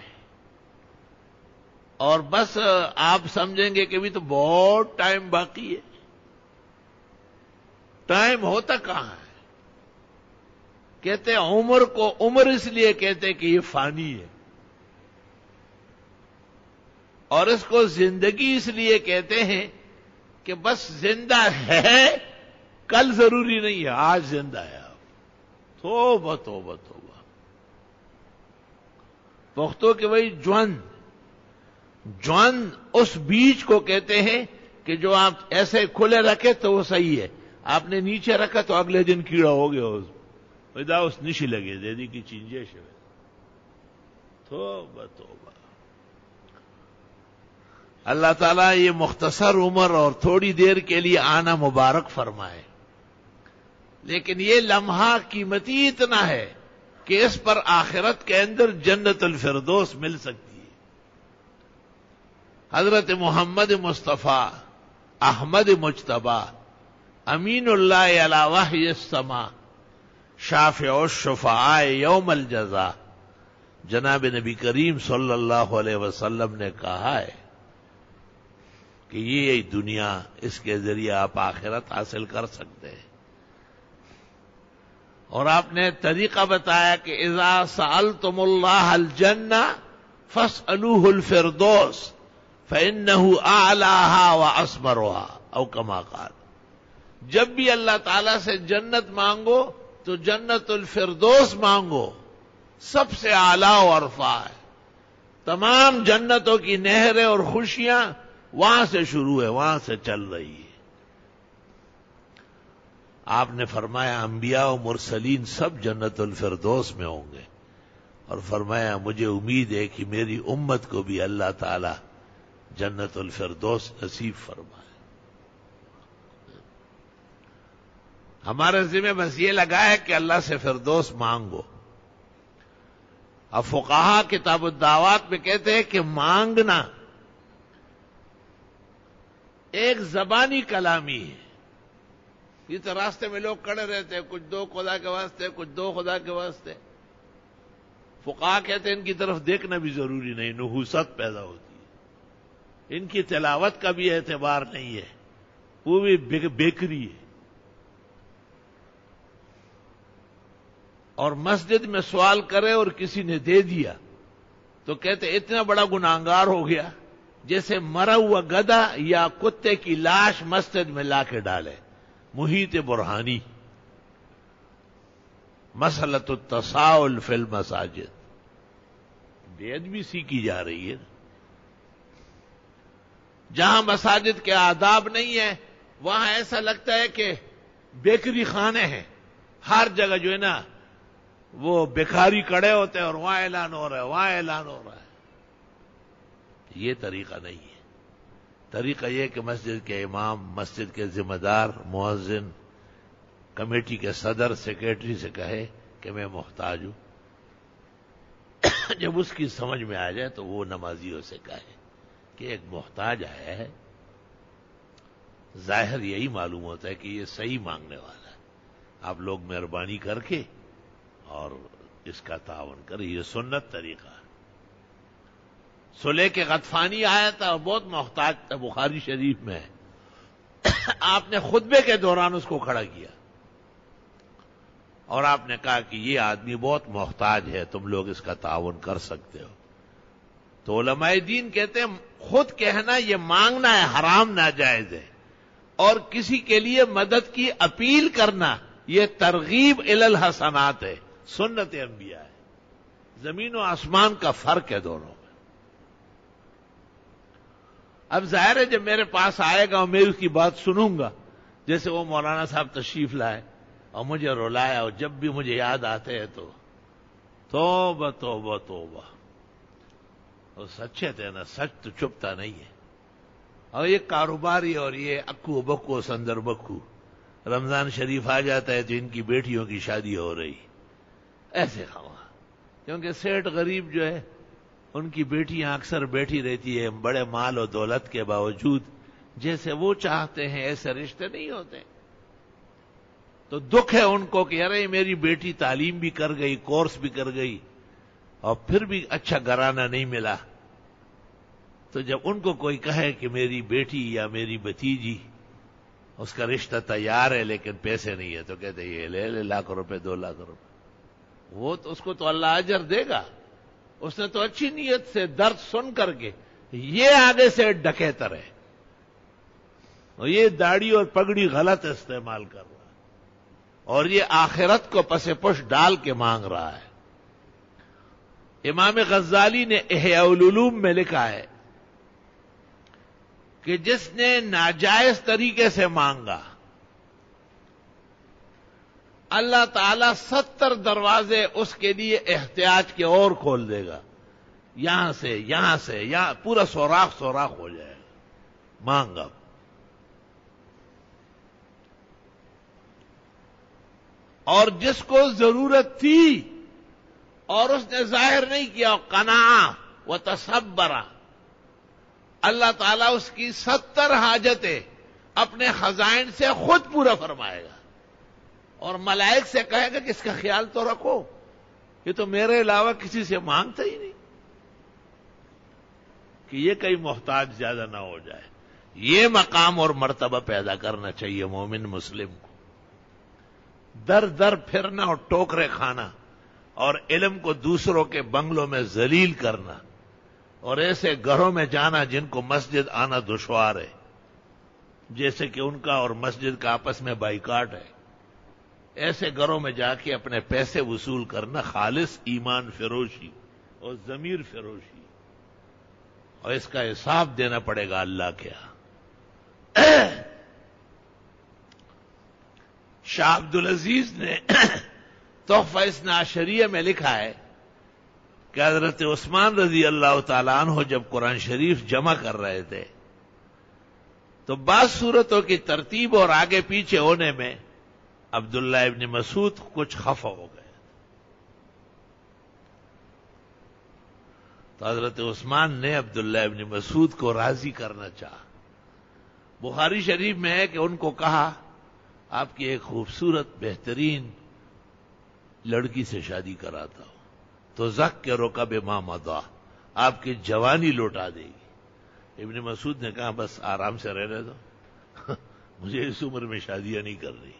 Speaker 1: اور بس آپ سمجھیں گے کہ بھی تو بہت ٹائم باقی ہے۔ ٹائم ہوتا کہاں ہے؟ کہتے ہیں عمر کو عمر اس لیے کہتے کہ یہ فانی ہے، اور اس کو زندگی اس لیے کہتے ہیں کہ بس زندہ ہے، کل ضروری نہیں ہے، آج زندہ ہے آپ۔ توبہ توبہ توبہ۔ پختو کہ وہی جوان اس بیج کو کہتے ہیں کہ جو آپ ایسے کھلے رکھے تو وہ صحیح ہے، آپ نے نیچے رکھا تو اگلے دن کیڑا ہو گیا، اس نشی لگے دے دی کی چینجش ہے. توبہ توبہ. اللہ تعالیٰ یہ مختصر عمر اور تھوڑی دیر کے لیے آنا مبارک فرمائے، لیکن یہ لمحہ قیمتی اتنا ہے کہ اس پر آخرت کے اندر جنت الفردوس مل سکتی ہے. حضرت محمد مصطفیٰ احمد مجتبی امین اللہ علی وحی السما شافع الشفعاء یوم الجزا، جناب نبی کریم صلی اللہ علیہ وسلم نے کہا ہے کہ یہ دنیا، اس کے ذریعے آپ آخرت حاصل کر سکتے ہیں. اور آپ نے طریقہ بتایا کہ اذا سألتم اللہ الجنہ فاسألوہ الفردوس فإنہ اعلاها واسمرها او کما قال. جب بھی اللہ تعالیٰ سے جنت مانگو تو جنت الفردوس مانگو، سب سے اعلیٰ و ارفع ہے. تمام جنتوں کی نہریں اور خوشیاں وہاں سے شروع ہے، وہاں سے چل رہی ہے. آپ نے فرمایا انبیاء و مرسلین سب جنت الفردوس میں ہوں گے، اور فرمایا مجھے امید ہے کہ میری امت کو بھی اللہ تعالی جنت الفردوس نصیب فرمائے. ہمارے ذمہ بس یہ لگا ہے کہ اللہ سے فردوس مانگو. اب فقہا کتاب الدعوات میں کہتے ہیں کہ مانگنا ایک زبانی کلامی ہے. یہ تو راستے میں لوگ کھڑے رہتے ہیں، کچھ دو خدا کے واسطے، کچھ دو خدا کے واسطے. فقہا کہتے ہیں ان کی طرف دیکھنا بھی ضروری نہیں، نحوست پیدا ہوتی ہے. ان کی تلاوت کا بھی اعتبار نہیں ہے، وہ بھی بیکری ہے. اور مسجد میں سوال کرے اور کسی نے دے دیا تو کہتے اتنا بڑا گناہگار ہو گیا جیسے مرا ہوا گدھا یا کتے کی لاش مسجد میں لا کے ڈالے. محیط برہانی، مسئلۃ التساؤل فی المساجد، بے ادبی سیکھی جا رہی ہے. جہاں مساجد کے آداب نہیں ہے وہاں ایسا لگتا ہے کہ بیکری خانے ہیں. ہر جگہ جو ہے نا وہ بھکاری کڑے ہوتے ہیں اور وہاں اعلان ہو رہا ہے، وہاں اعلان ہو رہا ہے. یہ طریقہ نہیں ہے. طریقہ یہ کہ مسجد کے امام، مسجد کے ذمہ دار، مؤذن، کمیٹی کے صدر، سیکریٹری سے کہے کہ میں محتاج ہوں. جب اس کی سمجھ میں آ جائے تو وہ نمازیوں سے کہے کہ ایک محتاج آیا ہے، ظاہر یہی معلوم ہوتا ہے کہ یہ صحیح مانگنے والا ہے، آپ لوگ مہربانی کر کے اور اس کا تعاون کریں. یہ سنت طریقہ ہے. سلے کے غطفانی آیا تھا اور بہت محتاج تھا، بخاری شریف میں ہے. آپ نے خطبے کے دوران اس کو کھڑا کیا اور آپ نے کہا کہ یہ آدمی بہت محتاج ہے، تم لوگ اس کا تعاون کر سکتے ہو. تو علماء دین کہتے ہیں خود کہنا یہ مانگنا ہے، حرام ناجائز ہے، اور کسی کے لیے مدد کی اپیل کرنا یہ ترغیب الی الحسنات ہے، سنت انبیاء ہے. زمین و آسمان کا فرق ہے دونوں میں. اب ظاہر ہے جب میرے پاس آئے گا اور میں اس کی بات سنوں گا، جیسے وہ مولانا صاحب تشریف لائے اور مجھے رلایا، اور جب بھی مجھے یاد آتے ہیں تو توبہ توبہ توبہ. اور سچے تھے نا، سچ تو چپتا نہیں ہے. اور یہ کاروباری اور یہ اکو بکو سندر بکو، رمضان شریف آ جاتا ہے تو ان کی بیٹیوں کی شادی ہو رہی ایسے خواہ. کیونکہ سیٹ غریب جو ہے ان کی بیٹیاں اکثر بیٹھی رہتی ہے، بڑے مال و دولت کے باوجود جیسے وہ چاہتے ہیں ایسے رشتے نہیں ہوتے. تو دکھ ہے ان کو کہ ارے میری بیٹی تعلیم بھی کر گئی، کورس بھی کر گئی، اور پھر بھی اچھا گھرانہ نہیں ملا. تو جب ان کو کوئی کہے کہ میری بیٹی یا میری بھتیجی اس کا رشتہ تیار ہے لیکن پیسے نہیں ہے، تو کہتے یہ لے لے لاکھ روپے، 2 لاکھ روپے. وہ تو اس کو تو اللہ اجر دے گا، اس نے تو اچھی نیت سے درد سن کر کے. یہ آگے سے ڈکیتر ہے اور یہ داڑھی اور پگڑی غلط استعمال کر رہا ہے، اور یہ آخرت کو پس پش ڈال کے مانگ رہا ہے. امام غزالی نے احیاء العلوم میں لکھا ہے کہ جس نے ناجائز طریقے سے مانگا اللہ تعالیٰ 70 دروازے اس کے لیے احتیاج کے اور کھول دے گا، یہاں سے یہاں پورا سوراخ ہو جائے گا، مانگا۔ اور جس کو ضرورت تھی اور اس نے ظاہر نہیں کیا، قناع و تصبر، اللہ تعالیٰ اس کی 70 حاجتیں اپنے خزائن سے خود پورا فرمائے گا، اور ملائک سے کہے گا کہ اس کا خیال تو رکھو، یہ تو میرے علاوہ کسی سے مانگتا ہی نہیں، کہ یہ کہیں محتاج زیادہ نہ ہو جائے۔ یہ مقام اور مرتبہ پیدا کرنا چاہیے مومن مسلم کو، در در پھرنا اور ٹوکرے کھانا اور علم کو دوسروں کے بنگلوں میں ذلیل کرنا اور ایسے گھروں میں جانا جن کو مسجد آنا دشوار ہے، جیسے کہ ان کا اور مسجد کا آپس میں بائیکاٹ ہے، ایسے گھروں میں جا کے اپنے پیسے وصول کرنا خالص ایمان فروشی اور ضمیر فروشی، اور اس کا حساب دینا پڑے گا اللہ کے ہاں۔ شاہ عبدالعزیز نے تحفہ اثنا عشریہ میں لکھا ہے کہ حضرت عثمان رضی اللہ تعالیٰ عنہ جب قرآن شریف جمع کر رہے تھے تو بعض صورتوں کی ترتیب اور آگے پیچھے ہونے میں عبداللہ ابن مسعود کچھ خفا ہو گئے، تو حضرت عثمان نے عبداللہ ابن مسعود کو راضی کرنا چاہا۔ بخاری شریف میں ہے کہ ان کو کہا آپ کی ایک خوبصورت بہترین لڑکی سے شادی کراتا ہوں تو ذکرک کے بما مضی، آپ کی جوانی لوٹا دے گی۔ ابن مسعود نے کہا بس آرام سے رہنے دو، مجھے اس عمر میں شادیاں نہیں کر رہی،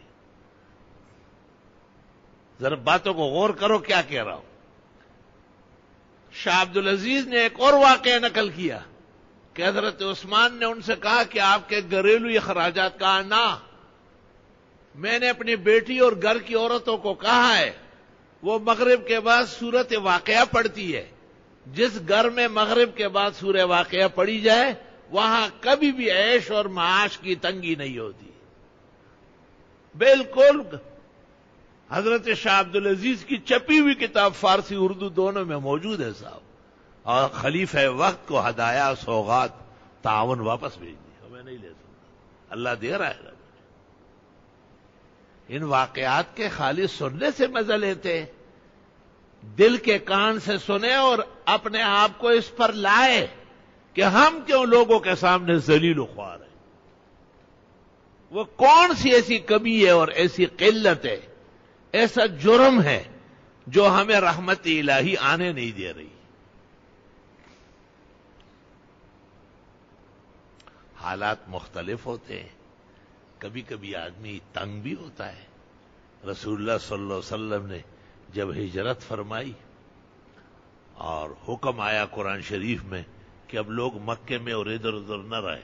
Speaker 1: ذرا باتوں کو غور کرو کیا کہہ رہا ہوں۔ شاہ عبدالعزیز نے ایک اور واقعہ نقل کیا کہ حضرت عثمان نے ان سے کہا کہ آپ کے گھریلو اخراجات کا نہ، میں نے اپنی بیٹی اور گھر کی عورتوں کو کہا ہے وہ مغرب کے بعد سورت واقعہ پڑھتی ہے، جس گھر میں مغرب کے بعد سورہ واقعہ پڑھی جائے وہاں کبھی بھی عیش اور معاش کی تنگی نہیں ہوتی۔ بالکل حضرت شاہ عبدالعزیز کی چھپی ہوئی کتاب فارسی اردو دونوں میں موجود ہے صاحب، اور خلیفہ وقت کو ہدایہ سوغات تعاون واپس بھیج دی، ہمیں نہیں لے سکتا، اللہ دے رہا ہے۔ ان واقعات کے خالی سننے سے مزہ لیتے، دل کے کان سے سنے اور اپنے آپ کو اس پر لائے کہ ہم کیوں لوگوں کے سامنے ذلیل و خوار ہیں۔ وہ کون سی ایسی کمی ہے اور ایسی قلت ہے، ایسا جرم ہے جو ہمیں رحمت الہی آنے نہیں دے رہی۔ حالات مختلف ہوتے ہیں، کبھی کبھی آدمی تنگ بھی ہوتا ہے۔ رسول اللہ صلی اللہ علیہ وسلم نے جب ہجرت فرمائی اور حکم آیا قرآن شریف میں کہ اب لوگ مکے میں اور ادھر ادھر نہ رہے،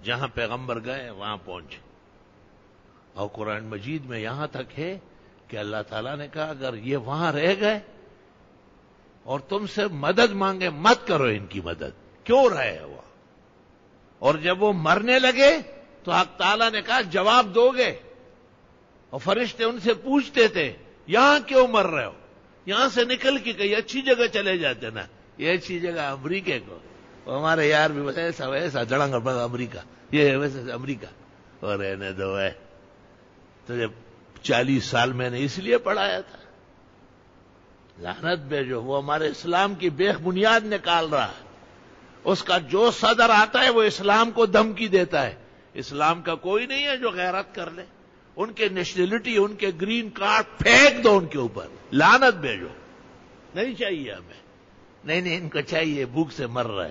Speaker 1: جہاں پیغمبر گئے وہاں پہنچے، اور قرآن مجید میں یہاں تک ہے کہ اللہ تعالیٰ نے کہا اگر یہ وہاں رہ گئے اور تم سے مدد مانگے مت کرو ان کی مدد، کیوں رہے وہ؟ اور جب وہ مرنے لگے تو حق تعالیٰ نے کہا جواب دو گے، اور فرشتے ان سے پوچھتے تھے یہاں کیوں مر رہے ہو، یہاں سے نکل کے کہیں اچھی جگہ چلے جاتے نا، یہ اچھی جگہ امریکہ کو، ہمارے یار بھی بس ایسا جڑنگ امریکہ، یہ ویسے امریکہ، اور رہنے دو ہے۔ تو جب 40 سال میں نے اس لیے پڑھایا تھا، لعنت بے جو وہ ہمارے اسلام کی بیخ بنیاد نکال رہا ہے، اس کا جو صدر آتا ہے وہ اسلام کو دھمکی دیتا ہے۔ اسلام کا کوئی نہیں ہے جو غیرت کر لے، ان کے نیشنلٹی، ان کے گرین کارڈ پھینک دو ان کے اوپر، لعنت بھیجو، نہیں چاہیے ہمیں، نہیں ان کو چاہیے، بھوک سے مر رہے،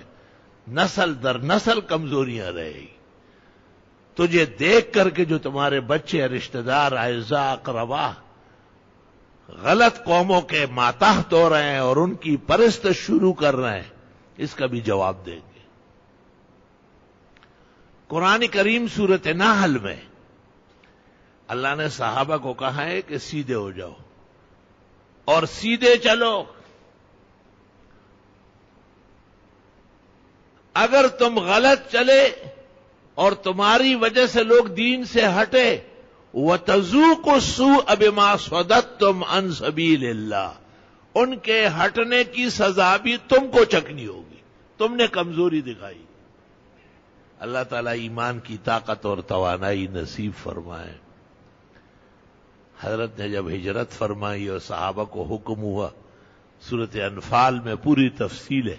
Speaker 1: نسل در نسل کمزوریاں رہے گی۔ تجھے دیکھ کر کے جو تمہارے بچے، رشتہ دار، اعزاء، اقربا غلط قوموں کے ماتحت ہو رہے ہیں اور ان کی پرست شروع کر رہے ہیں، اس کا بھی جواب دیں گے۔ قرآن کریم سورۃ نحل میں اللہ نے صحابہ کو کہا ہے کہ سیدھے ہو جاؤ اور سیدھے چلو، اگر تم غلط چلے اور تمہاری وجہ سے لوگ دین سے ہٹے، وَتَذُوقُوا السُّوءَ بِمَا صَدَدتُّمْ عَنْ سَبِيلِ اللَّهِ، ان کے ہٹنے کی سزا بھی تم کو چکنی ہوگی، تم نے کمزوری دکھائی۔ اللہ تعالیٰ ایمان کی طاقت اور توانائی نصیب فرمائے۔ حضرت نے جب ہجرت فرمائی اور صحابہ کو حکم ہوا، سورۃ انفال میں پوری تفصیل ہے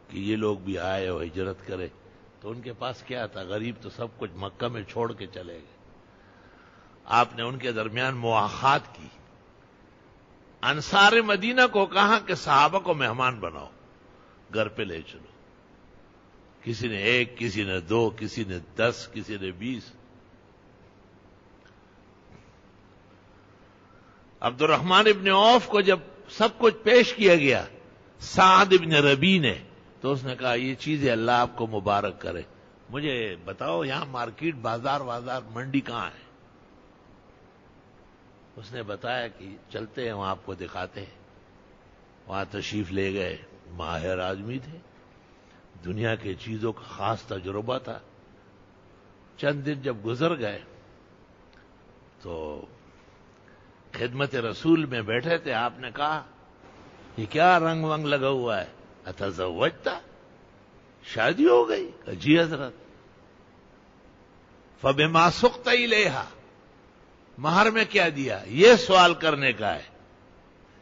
Speaker 1: کہ یہ لوگ بھی آئے اور ہجرت کرے، تو ان کے پاس کیا تھا؟ غریب تو سب کچھ مکہ میں چھوڑ کے چلے گئے۔ آپ نے ان کے درمیان مواخات کی، انصار مدینہ کو کہا کہ صحابہ کو مہمان بناؤ، گھر پہ لے چلو۔ کسی نے 1، کسی نے 2، کسی نے 10، کسی نے 20۔ عبد الرحمن ابن عوف کو جب سب کچھ پیش کیا گیا سعد ابن ربی نے، تو اس نے کہا یہ چیزیں اللہ آپ کو مبارک کرے، مجھے بتاؤ یہاں مارکیٹ، بازار منڈی کہاں ہے؟ اس نے بتایا کہ چلتے ہیں وہاں آپ کو دکھاتے ہیں۔ وہاں تشریف لے گئے، ماہر آدمی تھے، دنیا کے چیزوں کا خاص تجربہ تھا۔ چند دن جب گزر گئے تو خدمت رسول میں بیٹھے تھے، آپ نے کہا یہ کیا رنگ ونگ لگا ہوا ہے؟ اتزوجتا، شادی ہو گئی؟ جی حضرت۔ فبما سقت الیہا، مہر میں کیا دیا؟ یہ سوال کرنے کا ہے،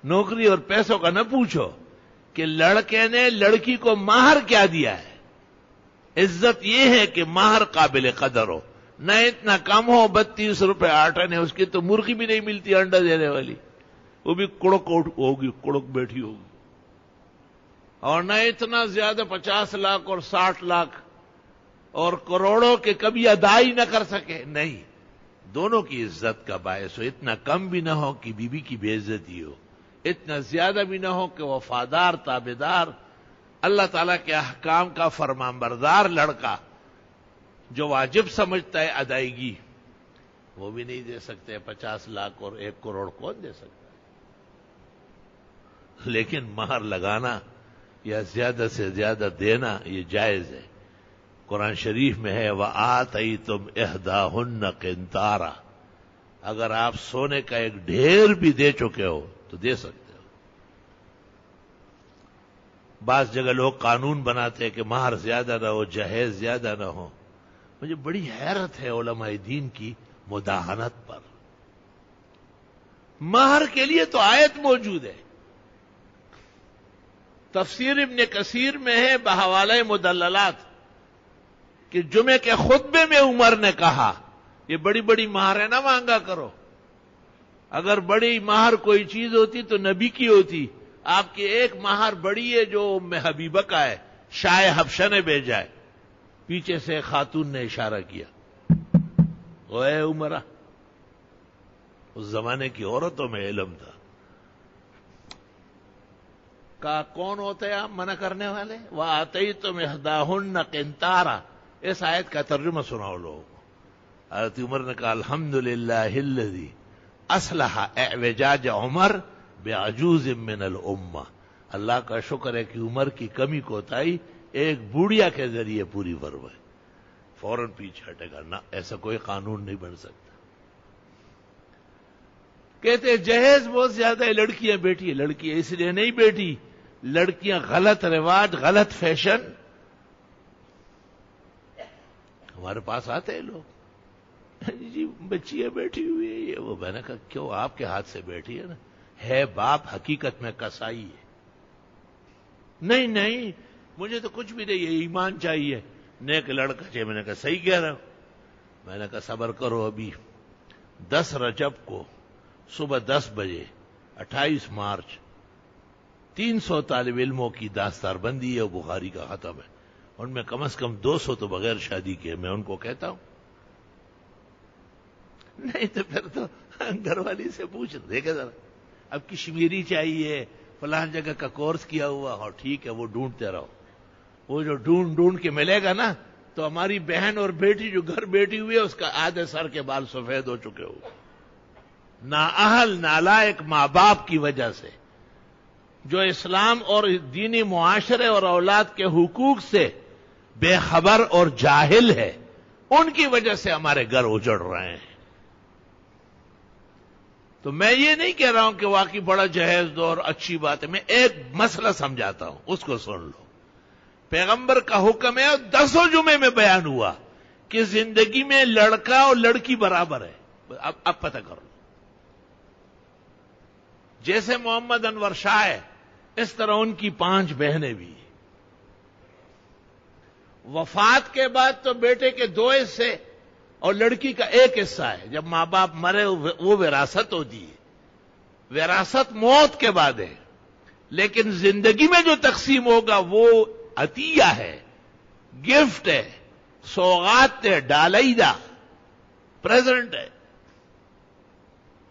Speaker 1: نوکری اور پیسوں کا نہ پوچھو کہ لڑکے نے لڑکی کو مہر کیا دیا ہے۔ عزت یہ ہے کہ مہر قابل قدر ہو، نہ اتنا کم ہو 32 روپے آٹا نے، اس کی تو مرغی بھی نہیں ملتی انڈا دینے والی، وہ بھی کڑک ہوگی، کڑک بیٹھی ہوگی، اور نہ اتنا زیادہ 50 لاکھ اور 60 لاکھ اور کروڑوں کے کبھی ادائی نہ کر سکے، نہیں، دونوں کی عزت کا باعث ہو۔ اتنا کم بھی نہ ہو کہ بیوی کی بے عزتی ہو، اتنا زیادہ بھی نہ ہو کہ وفادار تابعدار اللہ تعالیٰ کے احکام کا فرمانبردار لڑکا جو واجب سمجھتا ہے ادائیگی، وہ بھی نہیں دے سکتے۔ 50 لاکھ اور 1 کروڑ کون دے سکتا ہے؟ لیکن مہر لگانا یا زیادہ سے زیادہ دینا یہ جائز ہے۔ قرآن شریف میں ہے وَآتَيْتُمْ إِحْدَاهُنَّ قِنطَارًا، اگر آپ سونے کا ایک ڈھیر بھی دے چکے ہو تو دے سکتے ہو۔ بعض جگہ لوگ قانون بناتے ہیں کہ مہر زیادہ نہ ہو، جہیز زیادہ نہ ہو۔ مجھے بڑی حیرت ہے علماء دین کی مداہنت پر۔ مہر کے لیے تو آیت موجود ہے، تفسیر ابن کثیر میں ہے بحوالہ مدللات کہ جمعے کے خطبے میں عمر نے کہا یہ بڑی بڑی مہریں نہ مانگا کرو، اگر بڑی مہر کوئی چیز ہوتی تو نبی کی ہوتی۔ آپ کی ایک مہر بڑی ہے جو ام حبیبہ کا ہے، شاہ حبشہ نے بھیجا ہے۔ پیچھے سے خاتون نے اشارہ کیا، اے عمرہ، اس زمانے کی عورتوں میں علم تھا۔ کہا کون ہوتے ہیں آپ منع کرنے والے؟ وَآتَيْتُمْ إِحْدَاهُنَّ قِنطَارًا، اس آیت کا ترجمہ سناؤ لوگوں کو۔ حضرت عمر نے کہا الحمدللہ الذی اصلح اعوجاج عمر بعجوز من الامہ، اللہ کا شکر ہے کہ عمر کی کمی کوتاہی ایک بوڑھیا کے ذریعے پوری فرمائے۔ فوراً پیچھے ہٹے گا، نہ ایسا کوئی قانون نہیں بن سکتا۔ کہتے جہیز بہت زیادہ ہے، لڑکیاں بیٹھی ہے، لڑکیاں اس لیے نہیں بیٹھی، لڑکیاں غلط رواج، غلط فیشن، ہمارے پاس آتے ہیں لوگ جی بچیاں بیٹھی ہوئی ہے یہ وہ، میں نے کہا کیوں آپ کے ہاتھ سے بیٹھی ہے نا، ہے باپ حقیقت میں کسائی ہے۔ نہیں نہیں مجھے تو کچھ بھی نہیں ہے، ایمان چاہیے، نیک لڑکا چاہیے۔ میں نے کہا صحیح کہہ رہا ہوں۔ میں نے کہا صبر کرو، ابھی 10 رجب کو صبح 10 بجے 28 مارچ 300 طالب علموں کی داستار بندی ہے، وہ بخاری کا ختم ہے، ان میں کم از کم 200 تو بغیر شادی کے، میں ان کو کہتا ہوں۔ نہیں تو پھر تو گھر والی سے پوچھ دیکھے ذرا، اب کشمیری چاہیے، فلان جگہ کا کورس کیا ہوا، اور ٹھیک ہے وہ ڈھونڈتے رہو، وہ جو ڈھونڈ کے ملے گا نا، تو ہماری بہن اور بیٹی جو گھر بیٹھی ہوئی ہے اس کا آدھے سر کے بال سفید ہو چکے ہو، نااہل نالائق ماں باپ کی وجہ سے۔ جو اسلام اور دینی معاشرے اور اولاد کے حقوق سے بے خبر اور جاہل ہے، ان کی وجہ سے ہمارے گھر اجڑ رہے ہیں۔ تو میں یہ نہیں کہہ رہا ہوں کہ واقعی بڑا جہیز دو اور اچھی بات ہے، میں ایک مسئلہ سمجھاتا ہوں، اس کو سن لو۔ پیغمبر کا حکم ہے اور 10 جمعے میں بیان ہوا کہ زندگی میں لڑکا اور لڑکی برابر ہے۔ اب پتہ کر لو، جیسے محمد انور شاہ ہے اس طرح ان کی 5 بہنیں بھی۔ وفات کے بعد تو بیٹے کے 2 حصے اور لڑکی کا 1 حصہ ہے۔ جب ماں باپ مرے وہ وراثت ہوتی ہے، وراثت موت کے بعد ہے، لیکن زندگی میں جو تقسیم ہوگا وہ عطیہ ہے، گفٹ ہے، سوغات ہے، ڈالائیدہ پریزنٹ ہے۔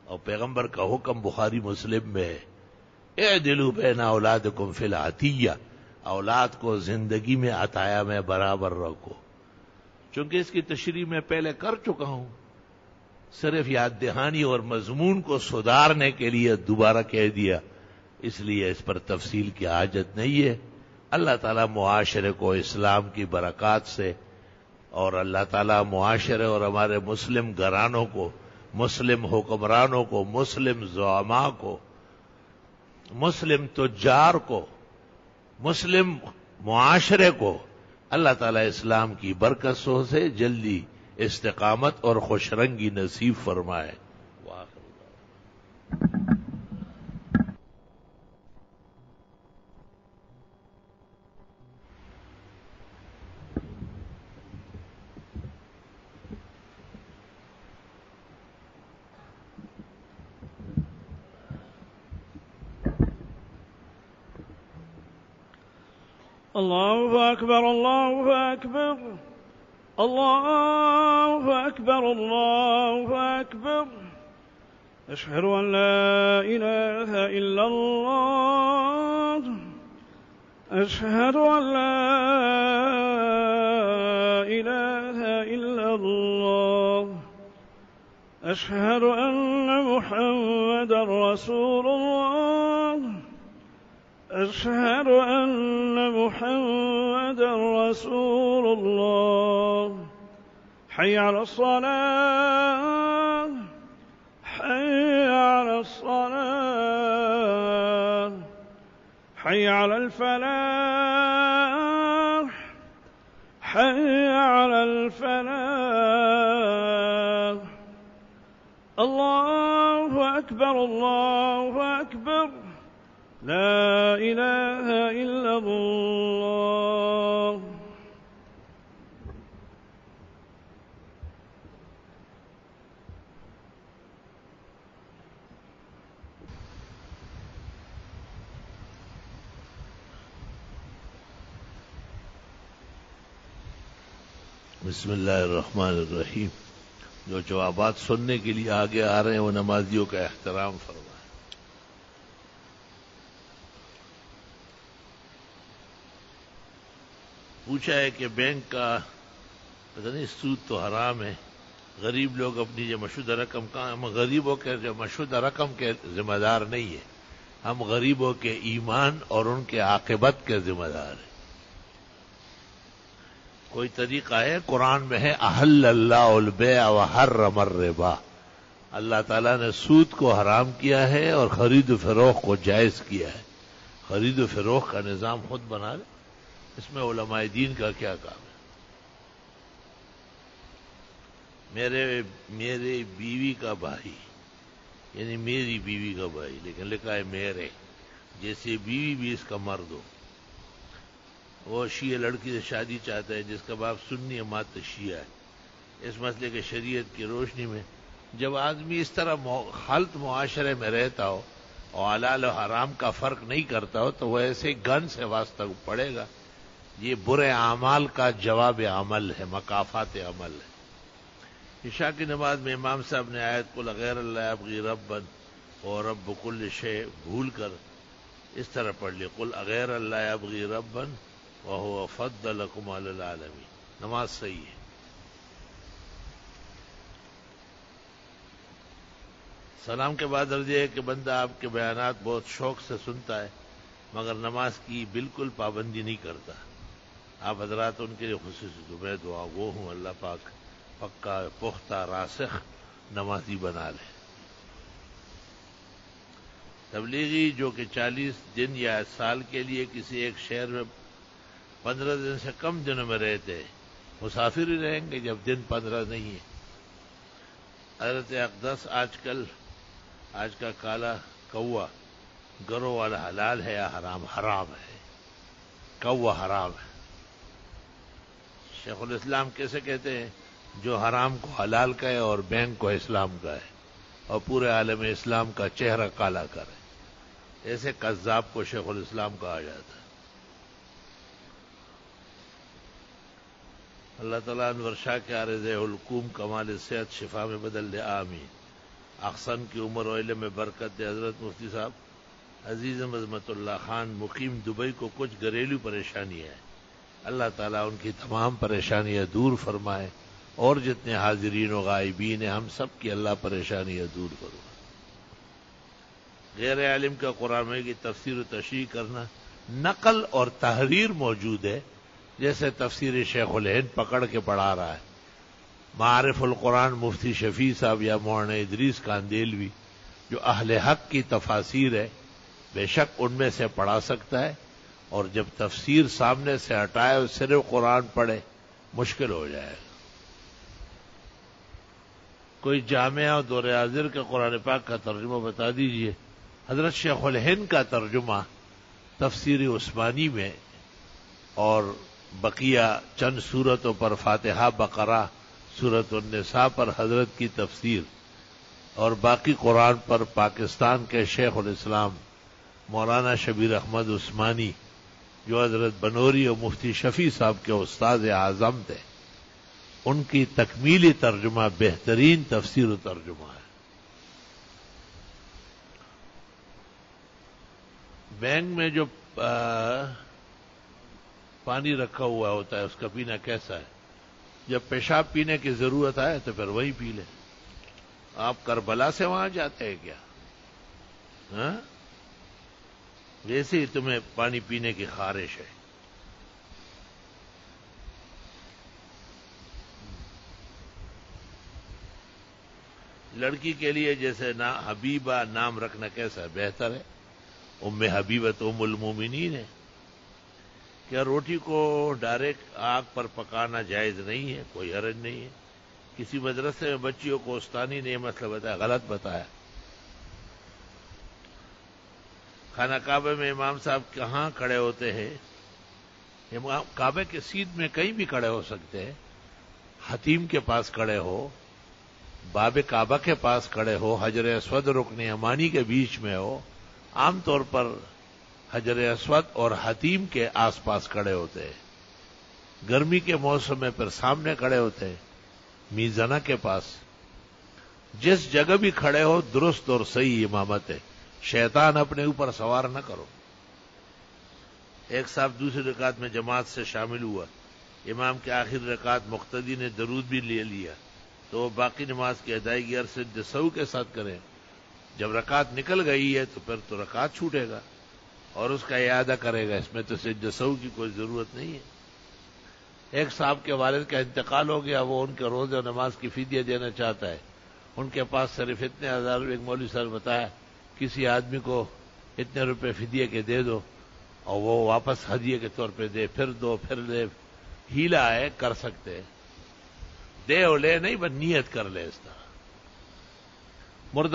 Speaker 1: اور پیغمبر کا حکم بخاری مسلم میں ہے، اعدلوا بین اولادکم فی العطیہ، اولاد کو زندگی میں عطایا میں برابر رکھو۔ چونکہ اس کی تشریح میں پہلے کر چکا ہوں، صرف یاد دہانی اور مضمون کو سدھارنے کے لیے دوبارہ کہہ دیا، اس لیے اس پر تفصیل کی حاجت نہیں ہے۔ اللہ تعالیٰ معاشرے کو اسلام کی برکات سے، اور اللہ تعالیٰ معاشرے اور ہمارے مسلم گھرانوں کو، مسلم حکمرانوں کو، مسلم زعماء کو، مسلم تجار کو، مسلم معاشرے کو اللہ تعالیٰ اسلام کی برکتوں سے جلدی استقامت اور خوش رنگی نصیب فرمائے۔
Speaker 2: الله أكبر الله أكبر الله أكبر الله أكبر أشهد أن لا إله إلا الله أشهد أن لا إله إلا الله أشهد أن محمدا رسول الله أشهد أن محمدا رسول الله حي على الصلاة حي على الصلاة حي على الفلاح حي على الفلاح الله أكبر الله أكبر لا إله إلا الله
Speaker 1: بسم اللہ الرحمن الرحیم۔ جو جوابات سننے کے لیے آگے آ رہے ہیں وہ نمازیوں کا احترام فرمائیں۔ پوچھا ہے کہ بینک کا پتہ نہیں سود تو حرام ہے، غریب لوگ اپنی جو مشہودہ رقم کا، ہم غریبوں کے جو مشہودہ رقم کے ذمہ دار نہیں ہیں، ہم غریبوں کے ایمان اور ان کے عاقبت کے ذمہ دار ہیں۔ کوئی طریقہ ہے؟ قرآن میں ہے احل اللہ البیع وحرم الربا، اللہ تعالیٰ نے سود کو حرام کیا ہے اور خرید و فروخت کو جائز کیا ہے۔ خرید و فروخت کا نظام خود بنا لے، اس میں علماء دین کا کیا کام ہے؟ میرے بیوی کا بھائی، یعنی میری بیوی کا بھائی، لیکن لکھا ہے میرے، جیسے بیوی بھی اس کا مرد ہو۔ وہ شیعہ لڑکی سے شادی چاہتا ہے جس کا باپ سنی ہے، مات شیعہ ہے۔ اس مسئلے کے شریعت کی روشنی میں جب آدمی اس طرح خلط معاشرے میں رہتا ہو اور حلال و حرام کا فرق نہیں کرتا ہو تو وہ ایسے گن سے واسطہ پڑے گا۔ یہ برے اعمال کا جواب عمل ہے، مکافات عمل ہے۔ عشاء کی نماز میں امام صاحب نے آیت قل غیر اللہ ابغی ربا اور رب کل شیء بھول کر اس طرح پڑھ لی، قل غیر اللہ ابغی ربا وهو فضلکم علی العالمین۔ نماز صحیح ہے۔ سلام کے بعد عرض یہ ہے کہ بندہ آپ کے بیانات بہت شوق سے سنتا ہے، مگر نماز کی بالکل پابندی نہیں کرتا. آپ حضرات ان کے لیے خصوصی میں دعا وہ ہوں اللہ پاک پکا پختہ راسخ نمازی بنا لے. تبلیغی جو کہ 40 دن یا سال کے لیے کسی ایک شہر میں 15 دن سے کم دنوں میں رہتے مسافر ہی رہیں گے جب دن 15 نہیں ہے. حضرت اقدس آج کا کالا کوا گرو والا حلال ہے یا حرام؟ حرام ہے. کوا حرام ہے. شیخ الاسلام کیسے کہتے ہیں جو حرام کو حلال کہے اور بینک کو اسلام کا ہے اور پورے عالم اسلام کا چہرہ کالا کرے، ایسے قذاب کو شیخ الاسلام کہا جاتا ہے. اللہ تعالیٰ انور شاہ کے عارض القوم کمال صحت شفا میں بدل دے آمین. احسن کی عمر و علم میں برکت دے. حضرت مفتی صاحب عزیز عظمت اللہ خان مقیم دبئی کو کچھ گھریلو پریشانی ہے، اللہ تعالیٰ ان کی تمام پریشانیاں دور فرمائے اور جتنے حاضرین و غائبین ہیں ہم سب کی اللہ پریشانیاں دور فرمائے. غیر عالم کا قرآن کی تفسیر و تشریح کرنا نقل اور تحریر موجود ہے، جیسے تفسیر شیخ الہند پکڑ کے پڑھا رہا ہے. معارف القرآن مفتی شفیع صاحب یا مولانا ادریس کاندیلوی جو اہل حق کی تفاسیر ہے بے شک ان میں سے پڑھا سکتا ہے، اور جب تفسیر سامنے سے ہٹائے اور صرف قرآن پڑھے مشکل ہو جائے گا. کوئی جامعہ اور دور حاضر کا قرآن پاک کا ترجمہ بتا دیجئے. حضرت شیخ الہند کا ترجمہ تفسیر عثمانی میں اور بقیہ چند سورتوں پر فاتحہ بقرہ سورت النساء پر حضرت کی تفسیر اور باقی قرآن پر پاکستان کے شیخ الاسلام مولانا شبیر احمد عثمانی جو حضرت بنوری اور مفتی شفیع صاحب کے استاد اعظم تھے، ان کی تکمیلی ترجمہ بہترین تفسیر و ترجمہ ہے. بینک میں جو پانی رکھا ہوا ہوتا ہے اس کا پینا کیسا ہے؟ جب پیشاب پینے کی ضرورت آئے تو پھر وہی پی لیں. آپ کربلا سے وہاں جاتے ہیں کیا؟ ہاں ویسے ہی تمہیں پانی پینے کی خواہش ہے. لڑکی کے لیے جیسے حبیبہ نام رکھنا کیسا ہے؟ بہتر ہے. ام حبیبہ تو ام المومنین ہے. کیا روٹی کو ڈائریکٹ آگ پر پکانا جائز نہیں ہے؟ کوئی حرج نہیں ہے. کسی مدرسے میں بچیوں کو استانی نے یہ مسئلہ بتایا، غلط بتایا. خانہ کعبہ میں امام صاحب کہاں کھڑے ہوتے ہیں؟ امام کعبے کے سیدھ میں کہیں بھی کھڑے ہو سکتے ہیں. حتیم کے پاس کھڑے ہو، باب کعبہ کے پاس کھڑے ہو، حجر اسود رکن یمانی کے بیچ میں ہو. عام طور پر حجر اسود اور حتیم کے آس پاس کھڑے ہوتے ہیں. گرمی کے موسم میں پھر سامنے کھڑے ہوتے ہیں میزانہ کے پاس. جس جگہ بھی کھڑے ہو درست اور صحیح امامت ہے. شیطان اپنے اوپر سوار نہ کرو. ایک صاحب دوسری رکعت میں جماعت سے شامل ہوا، امام کے آخر رکعت مقتدی نے درود بھی لے لیا تو وہ باقی نماز کی ادائیگی سجدہ سہو کے ساتھ کریں. جب رکعت نکل گئی ہے تو پھر تو رکعت چھوٹے گا اور اس کا اعادہ کرے گا. اس میں تو سجدہ سہو کی کوئی ضرورت نہیں ہے. ایک صاحب کے والد کا انتقال ہو گیا، وہ ان کے روزے اور نماز کی فدیہ دینا چاہتا ہے. ان کے پاس صرف اتنے ہزار. ایک مولوی صاحب بتایا کسی آدمی کو اتنے روپے فدیے کے دے دو اور وہ واپس ہدیے کے طور پہ دے، پھر دو پھر دے. ہیلا ہے، کر سکتے، دے اور لے نہیں، بس نیت کر لے. اس طرح مرد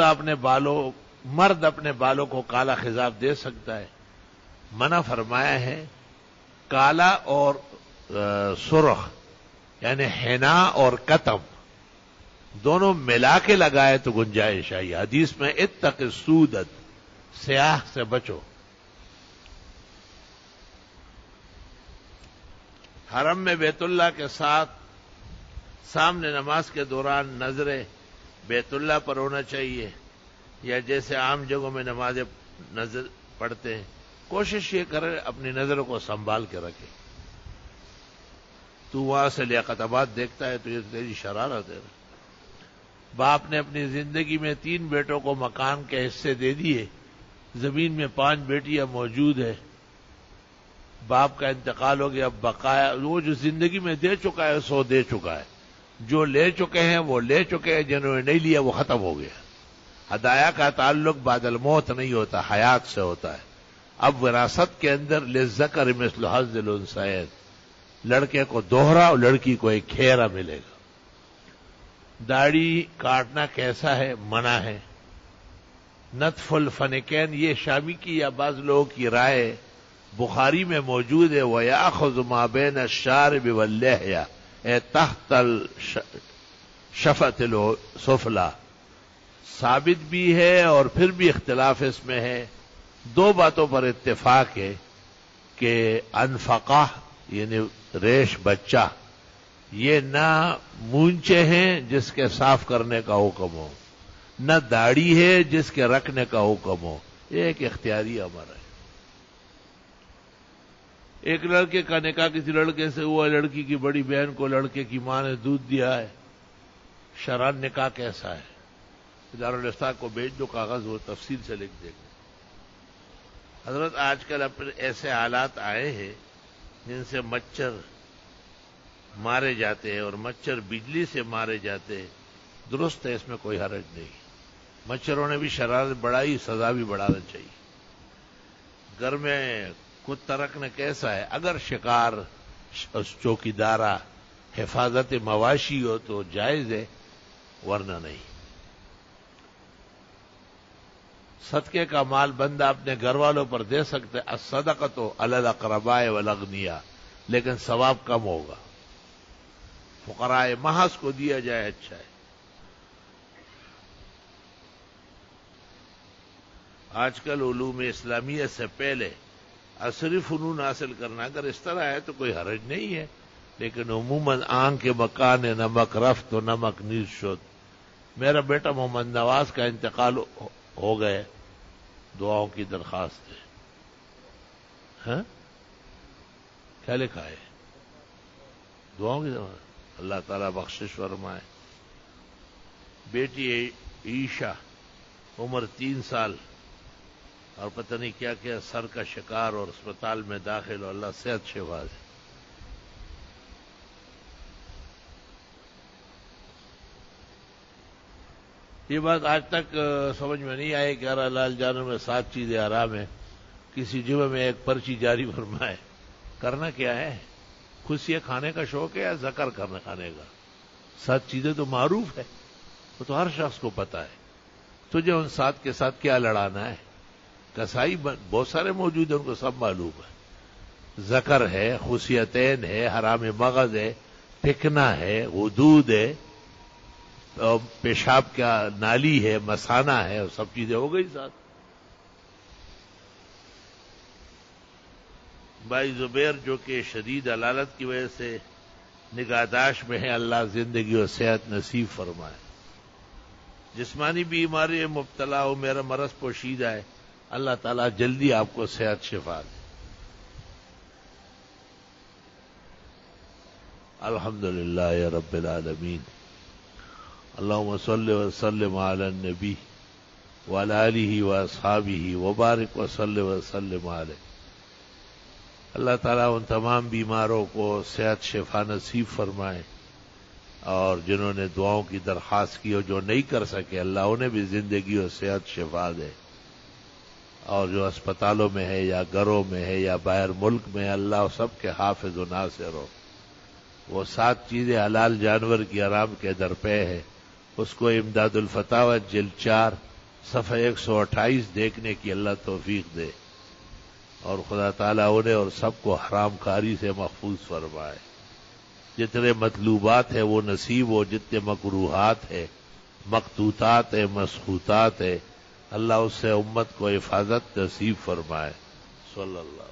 Speaker 1: اپنے بالوں کو کالا خضاب دے سکتا ہے. منع فرمایا ہے کالا اور سرخ یعنی حنا اور کتم دونوں ملا کے لگائے تو گنجائش آئی. حدیث میں اتق السودت، سیاہ سے بچو. حرم میں بیت اللہ کے ساتھ سامنے نماز کے دوران نظریں بیت اللہ پر ہونا چاہیے یا جیسے عام جگہوں میں نمازیں نظر پڑھتے ہیں. کوشش یہ کرے اپنی نظروں کو سنبھال کے رکھے. تو وہاں سے لیاقت آباد دیکھتا ہے تو یہ تیری شرارت ہے. باپ نے اپنی زندگی میں 3 بیٹوں کو مکان کے حصے دے دیے زمین میں 5 بیٹیاں موجود ہیں، باپ کا انتقال ہو گیا، اب بقایا وہ جو زندگی میں دے چکا ہے سو دے چکا ہے، جو لے چکے ہیں وہ لے چکے ہیں، جنہوں نے نہیں لیا وہ ختم ہو گیا۔ ہدایہ کا تعلق بعد الموت نہیں ہوتا، حیات سے ہوتا ہے۔ اب وراثت کے اندر للذکر مثل حظ الانثیین، لڑکے کو دوہرا اور لڑکی کو ایک کھیرا ملے گا۔ داڑھی کاٹنا کیسا ہے؟ منع ہے۔ نتف الفنکین یہ شامی کی یا بعض لوگوں کی رائے بخاری میں موجود ہے، وَيَأْخُذُ مَا بَيْنَ الشَّارِبِ وَاللِّحْيَةِ اے تحت الشفۃ السفلی، ثابت بھی ہے اور پھر بھی اختلاف اس میں ہے۔ 2 باتوں پر اتفاق ہے کہ انفقہ یعنی ریش بچہ یہ نہ مونچے ہیں جس کے صاف کرنے کا حکم ہو، نہ داڑھی ہے جس کے رکھنے کا حکم ہو، یہ ایک اختیاری امر ہے۔ ایک لڑکے کا نکاح کسی لڑکے سے ہوا، لڑکی کی بڑی بہن کو لڑکے کی ماں نے دودھ دیا ہے، شرعن نکاح کیسا ہے؟ دارالفتہ کو بھیج دو کاغذ، وہ تفصیل سے لکھ دیں گے۔ حضرت آج کل اپنے ایسے حالات آئے ہیں جن سے مچھر مارے جاتے ہیں اور مچھر بجلی سے مارے جاتے ہیں، درست ہے، اس میں کوئی حرج نہیں۔ مچھروں نے بھی شرارت بڑھائی، سزا بھی بڑھانا چاہیے۔ گھر میں کتا رکھنا کیسا ہے؟ اگر شکار چوکیدارہ حفاظت مواشی ہو تو جائز ہے، ورنہ نہیں۔ صدقے کا مال بندہ اپنے گھر والوں پر دے سکتے، الصدقۃ علی الاقرباء والاغنیاء، لیکن ثواب کم ہوگا۔ فقراء محض کو دیا جائے اچھا ہے۔ آج کل علوم اسلامیہ سے پہلے عصری فنون حاصل کرنا اگر اس طرح ہے تو کوئی حرج نہیں ہے، لیکن عموماً آنکھ کے مکان نمک رفت و نمک نیز شد۔ میرا بیٹا محمد نواز کا انتقال ہو گئے، دعاؤں کی درخواست ہے۔ ہاں کیا لکھا ہے؟ دعاؤں کی درخواست، اللہ تعالیٰ بخشش فرمائے۔ بیٹی عیشا عمر 3 سال اور پتہ نہیں کیا کیا سر کا شکار اور اسپتال میں داخل ہو، اللہ صحت شفا دے۔ یہ بات آج تک سمجھ میں نہیں آئی کہ لال جانوں میں 7 چیزیں حرام ہیں، کسی جمعے میں ایک پرچی جاری فرمائے۔ کرنا کیا ہے؟ خوشیاں کھانے کا شوق ہے یا ذکر کرنا کھانے کا؟ 7 چیزیں تو معروف ہے، وہ تو ہر شخص کو پتا ہے۔ تجھے ان 7 کے ساتھ کیا لڑانا ہے؟ کسائی بہت سارے موجود ہیں، ان کو سب معلوم ہے۔ ذکر ہے، خصیتین ہے، حرام مغز ہے، پھکنا ہے، غدود ہے، پیشاب کا نالی ہے، مثانہ ہے، وہ سب چیزیں ہو گئی ساتھ۔ بھائی زبیر جو کہ شدید علالت کی وجہ سے نگہداشت میں ہے، اللہ زندگی و صحت نصیب فرمائے۔ جسمانی بیماری میں مبتلا ہو، میرا مرض پوشیدہ ہے، اللہ تعالیٰ جلدی آپ کو صحت شفا دے۔ الحمدللہ رب العالمین، اللہم صل وسلم علی النبی وعلی آلہ واصحابہ وبارک وسلم وسلم علیہ۔ اللہ تعالیٰ ان تمام بیماروں کو صحت شفا نصیب فرمائے، اور جنہوں نے دعاؤں کی درخواست کی اور جو نہیں کر سکے اللہ انہیں بھی زندگی اور صحت شفا دے، اور جو اسپتالوں میں ہے یا گھروں میں ہے یا باہر ملک میں، اللہ سب کے حافظ و ناصر ہو۔ وہ 7 چیزیں حلال جانور کی حرام کے درپے ہے، اس کو امداد الفتاوی جلد 4 صفحہ 128 دیکھنے کی اللہ توفیق دے، اور خدا تعالیٰ انہیں اور سب کو حرام کاری سے محفوظ فرمائے۔ جتنے مطلوبات ہیں وہ نصیب ہو، جتنے مکروہات ہیں، مقتوطات ہیں، مسخوطات ہیں، اللہ اس سے امت کو حفاظت نصیب فرمائے۔ صلی اللہ علیہ وسلم۔